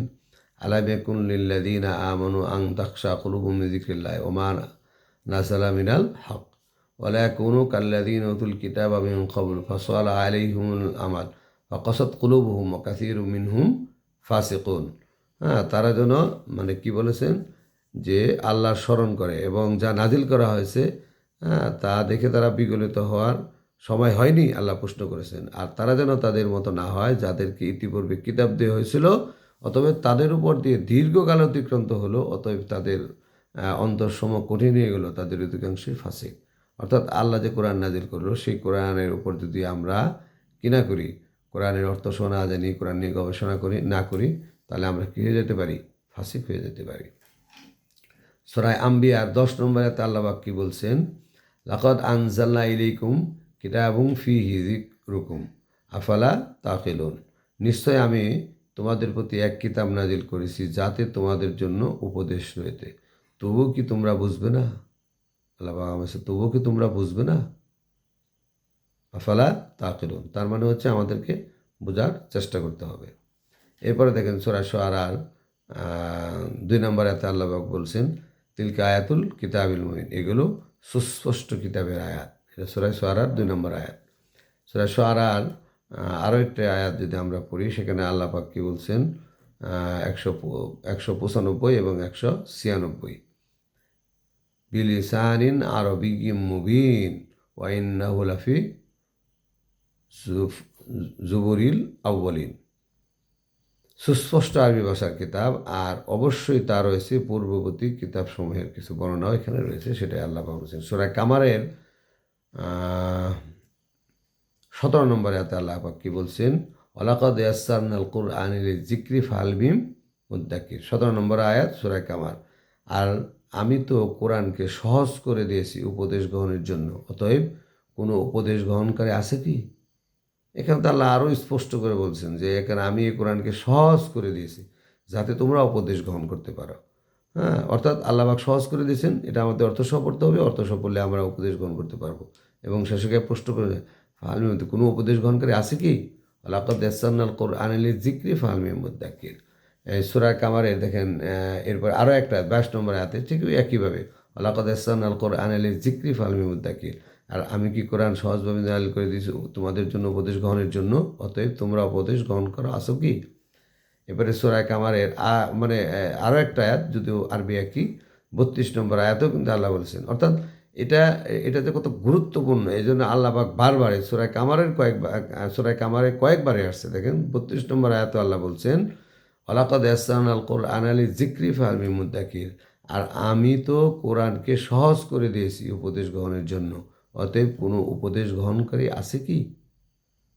আলাম ইয়াকুন লিল্লাযীনা আমানু আন তাখশা কুলুবুহুম লিযিকরিল্লাহি ওয়া মা নাযালা মিনাল হক ওয়া লা ইয়াকুনু কাল্লাযীনা উতুল কিতাবা মিন ক্বাবলু ফাসালা আলাইহিমুল আমাদ ফাকাসাত কুলুবুহুম ওয়া কাসীরুম মিনহুম ফাসিকুন। হ্যাঁ, তারা যেন মানে কি বলেছেন যে আল্লাহর স্মরণ করে এবং যা নাজিল করা হয়েছে, হ্যাঁ, তা দেখে তারা বিগলিত হওয়ার সময় হয়নি, আল্লাহ প্রশ্ন করেছেন। আর তারা যেন তাদের মতো না হয় যাদেরকে ইতিপূর্বে কিতাব দেওয়া হয়েছিল, অতএব তাদের উপর দিয়ে দীর্ঘকাল অতিক্রান্ত হলো, অতএব তাদের অন্তরসম কঠিন হয়ে গেল, তাদের অধিকাংশই ফাসিক। অর্থাৎ আল্লাহ যে কোরআন নাজিল করলো, সেই কোরআনের উপর যদি আমরা কি না করি, কোরআনের অর্থ শোনা জানি, কোরআন নিয়ে গবেষণা করি না করি, তাহলে আমরা কী হয়ে যেতে পারি? ফাসিক হয়ে যেতে পারি। সূরা আম্বিয়ার 10 নম্বর আয়াতে আল্লাহ পাক কি বলছেন? লাকাদ আনজালনা ইলাইকুম কিতাবুম ফীহি যিকরুকুম আফালা তাকিলুন। নিশ্চয় আমি তোমাদের প্রতি এক কিতাব নাজিল করেছি যাতে তোমাদের জন্য উপদেশ রয়েছে, তবুও কি তোমরা বুঝবে না? আল্লাহ পাক বলছে, তবুও কি তোমরা বুঝবে না? আফালা তাকিলুন, তার মানে হচ্ছে আমাদেরকে বোঝার চেষ্টা করতে হবে। এরপরে দেখেন সূরা শুআরার 2 নম্বর আয়াতে আল্লাহ পাক বলছেন, তিলকা আয়াতুল কিতাবিল মুবিন, এগুলো সুস্পষ্ট কিতাবের আয়াত। এটা সূরা শুআরার 2 নম্বর আয়াত। সূরা শুআরার আরও একটা আয়াত যদি আমরা পড়ি, সেখানে আল্লাহ পাক কি বলছেন? 195 এবং 196, বিলিসানিন আরবিয়্যিম মুবিন ওয়া ইন্নাহু লাফি জুবুরিল আউয়ালিন। সুস্পষ্ট আরবি ভাষার কিতাব, আর অবশ্যই তা রয়েছে পূর্ববর্তী কিতাবসমূহের কিছু বর্ণনাও এখানে রয়েছে, সেটাই আল্লাহ পাক বলছেন। সূরা কামারের 17 নম্বর আয়াতে আল্লাহ পাক কি বলছেন? ওয়ালাকাদ ইয়াসসারনাল কুরআনা লিযিকরি ফাহাল মিন মুদ্দাকির। 17 নম্বর আয়াত সূরা কামার। আর আমি তো কোরআনকে সহজ করে দিয়েছি উপদেশ গ্রহণের জন্য, অতএব কোনো উপদেশ গ্রহণকারী আছে কি? এখানে তো আল্লাহ আরও স্পষ্ট করে বলছেন যে এখানে আমি এই কোরআনকে সহজ করে দিয়েছি যাতে তোমরা উপদেশ গ্রহণ করতে পারো। হ্যাঁ, অর্থাৎ আল্লাহ পাক সহজ করে দিয়েছেন, এটা আমাদের অর্থসহ পড়তে হবে, অর্থসহ পড়লে আমরা উপদেশ গ্রহণ করতে পারবো। এবং শেষে প্রশ্ন করে, ফাহাল মিন, কোনো উপদেশ গ্রহণকারী আছে কি? লাকাদ ইয়াসসারনাল কুরআনা লিযিকরি ফাহাল মিন মুদ্দাকির। এই সূরা কামারের দেখেন এরপর আরও একটা 22 নম্বর আয়াতে ঠিক একইভাবে, লাকাদ ইয়াসসারনাল কুরআনা লিযিকরি ফাহাল মিন মুদ্দাকির। আর আমি কি কোরআন সহজভাবে নাজিল করে দিয়েছি তোমাদের জন্য উপদেশ গ্রহণের জন্য, অতএব তোমরা উপদেশ গ্রহণ করো, আসো কি? এবারে সূরা কামারের মানে আরও একটা আয়াত, যদিও আরবি একই, 32 নম্বর আয়াতেও কিন্তু আল্লাহ বলেছেন। অর্থাৎ এটা যে কত গুরুত্বপূর্ণ, এই জন্য আল্লাহ পাক বারবারে সূরা কামারে কয়েকবারে আসছে। দেখেন 32 নম্বর আয়াতেও আল্লাহ বলছেন, ওয়ালাকাদ ইয়াসসারনাল কুরআনা লিযিকরি ফাহাল মিন মুদ্দাকির। আর আমি তো কোরআনকে সহজ করে দিয়েছি উপদেশ গ্রহণের জন্য, অতএব কোনো উপদেশ গ্রহণকারী আছে কি?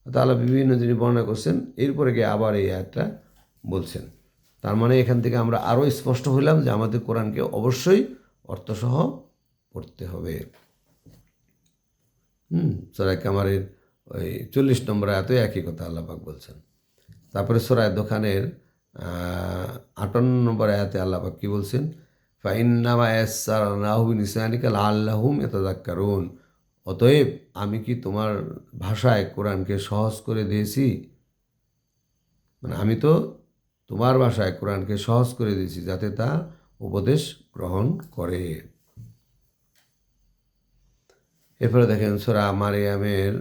তাহলে বিভিন্ন জিনিস বর্ণনা করছেন, এরপরে গিয়ে আবার এই আয়াতটা বলছেন। তার মানে এখান থেকে আমরা আরও স্পষ্ট হইলাম যে আমাদের কোরআনকে অবশ্যই অর্থসহ পড়তে হবে। সূরা কামারের ওই 40 নম্বর আয়াতে একই কথা আল্লাহ পাক বলছেন। তারপরে সূরা দোকানের 58 নম্বর আয়াতে আল্লাহ পাক কি বলছেন? ফাইন্নামা ইয়াসসারনাহু বিলিসানিকা লাআল্লাহুম ইয়াতাযাক্কারুন। অতএব আমি কি তোমার ভাষায় কোরআনকে সহজ করে দিয়েছি? মানে আমি তো তোমার ভাষায় কোরআনকে সহজ করে দিয়েছি যাতে তা উপদেশ গ্রহণ করে। এরপরে দেখেন সূরা মারিয়ামের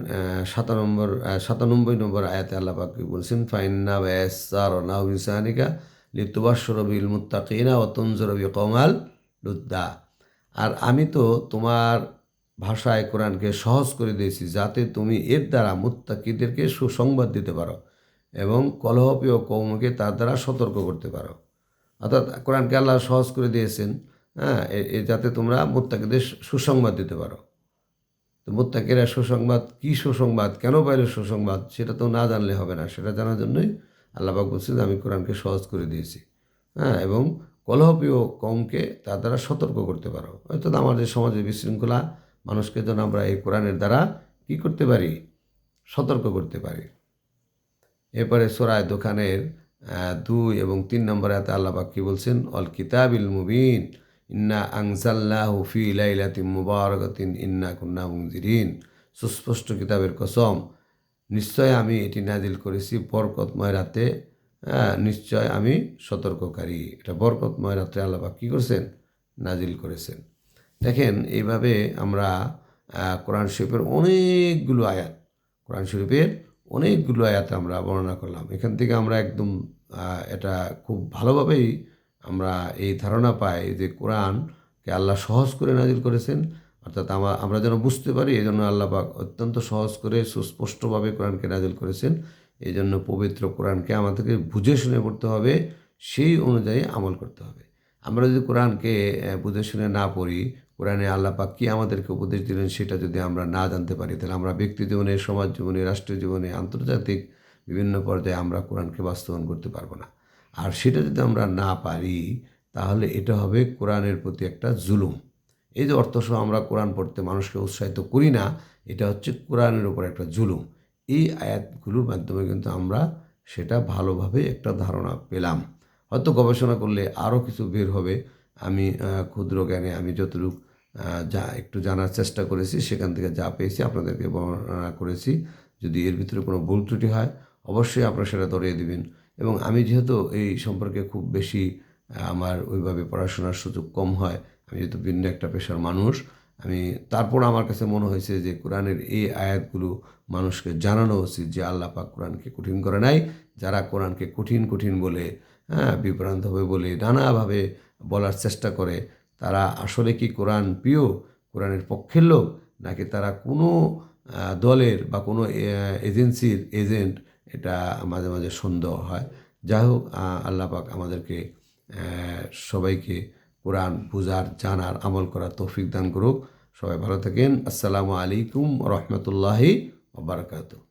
97 নম্বর আয়াতে আল্লাহ পাক বলছেন, ফাইন্না ইয়াসসারনাহু বিলিসানিকা লিতুবাশশিরা বিল মুত্তাকিনা ওয়া তুনজিরা বিকওমান লুদ্দা। আর আমি তো তোমার ভাষায় কোরআনকে সহজ করে দিয়েছি যাতে তুমি এর দ্বারা মুত্তাকিদেরকে সুসংবাদ দিতে পারো এবং কলহপ্রিয় কওমকে তার দ্বারা সতর্ক করতে পারো। অর্থাৎ কোরআনকে আল্লাহ সহজ করে দিয়েছেন, হ্যাঁ, যাতে তোমরা মুত্তাকিদের সুসংবাদ দিতে পারো। তো মুত্তাকিরা সুসংবাদ, কী সুসংবাদ, কেন পাইল সুসংবাদ, সেটা তো না জানলে হবে না। সেটা জানার জন্যই আল্লাহ পাক বলছেন আমি কোরআনকে সহজ করে দিয়েছি, হ্যাঁ, এবং কলহপ্রিয় কওমকে তার দ্বারা সতর্ক করতে পারো। অর্থাৎ আমাদের সমাজে বিশৃঙ্খলা মানুষকে যেন আমরা এই কোরআনের দ্বারা কী করতে পারি? সতর্ক করতে পারি। এরপরে সূরা দোকানের 2 এবং 3 নম্বর আয়াতে আল্লাহ পাক কি বলছেন? অল কিতাবিল মুবিন ইন্না আনজালনাহু ফি লাইলাতিন মুবারাকাতিন ইন্না কুন্না মুনজিরিন। সুস্পষ্ট কিতাবের কসম, নিশ্চয় আমি এটি নাজিল করেছি বরকতময় রাতে, নিশ্চয় আমি সতর্ককারী। এটা বরকতময় রাতে আল্লাহ পাক কী করছেন? নাজিল করেছেন। দেখেন এইভাবে আমরা কোরআন শরীফের অনেকগুলো আয়াত, কোরআন শরীফের অনেকগুলো আয়াত আমরা বর্ণনা করলাম। এখান থেকে আমরা একদম এটা খুব ভালোভাবেই আমরা এই ধারণা পাই যে কোরআনকে আল্লাহ সহজ করে নাজিল করেছেন। অর্থাৎ আমরা যেন বুঝতে পারি এজন্য আল্লাহ পাক অত্যন্ত সহজ করে সুস্পষ্টভাবে কোরআনকে নাজিল করেছেন। এজন্য পবিত্র কোরআনকে আমাদেরকে বুঝে শুনে পড়তে হবে, সেই অনুযায়ী আমল করতে হবে। আমরা যদি কোরআনকে বুঝে শুনে না পড়ি, কোরআনে আল্লাহ পাক কী আমাদেরকে উপদেশ দিলেন সেটা যদি আমরা না জানতে পারি, তাহলে আমরা ব্যক্তি জীবনে, সমাজ জীবনে, রাষ্ট্রীয় জীবনে, আন্তর্জাতিক বিভিন্ন পর্যায়ে আমরা কোরআনকে বাস্তবায়ন করতে পারবো না। আর সেটা যদি আমরা না পারি, তাহলে এটা হবে কোরআনের প্রতি একটা জুলুম। এই যে অর্থসহ আমরা কোরআন পড়তে মানুষকে উৎসাহিত করি না, এটা হচ্ছে কোরআনের উপর একটা জুলুম। এই আয়াতগুলোর মাধ্যমে কিন্তু আমরা সেটা ভালোভাবে একটা ধারণা পেলাম। হয়তো গবেষণা করলে আরও কিছু বের হবে। আমি ক্ষুদ্র জ্ঞানে আমি যতটুকু যা একটু জানার চেষ্টা করেছি, সেখান থেকে যা পেয়েছি আপনাদেরকে বর্ণনা করেছি। যদি এর ভিতরে কোনো ভুল ত্রুটি হয়, অবশ্যই আপনারা সেটা ধরিয়ে দিবেন। এবং আমি যেহেতু এই সম্পর্কে খুব বেশি আমার ওইভাবে পড়াশোনার সুযোগ কম হয়, আমি যেহেতু ভিন্ন একটা পেশার মানুষ, তারপর আমার কাছে মনে হয়েছে যে কোরআনের এই আয়াতগুলো মানুষকে জানানো উচিত যে আল্লাহ পাক কোরআনকে কঠিন করে নাই। যারা কোরআনকে কঠিন কঠিন বলে, বিভ্রান্ত হবে বলে নানাভাবে বলার চেষ্টা করে, তারা আসলে কি কোরআন প্রিয়, কোরআনের পক্ষের লোক, নাকি তারা কোনো দলের বা কোনো এজেন্সির এজেন্ট, এটা মাঝে মাঝে সন্দেহ হয়। যাই হোক, আল্লাহ পাক আমাদেরকে সবাইকে কোরআন বুঝার, জানার, আমল করার তৌফিক দান করুক। সবাই ভালো থাকেন। আসসালামু আলাইকুম রহমতুল্লাহি ওয়া বারাকাতুহু।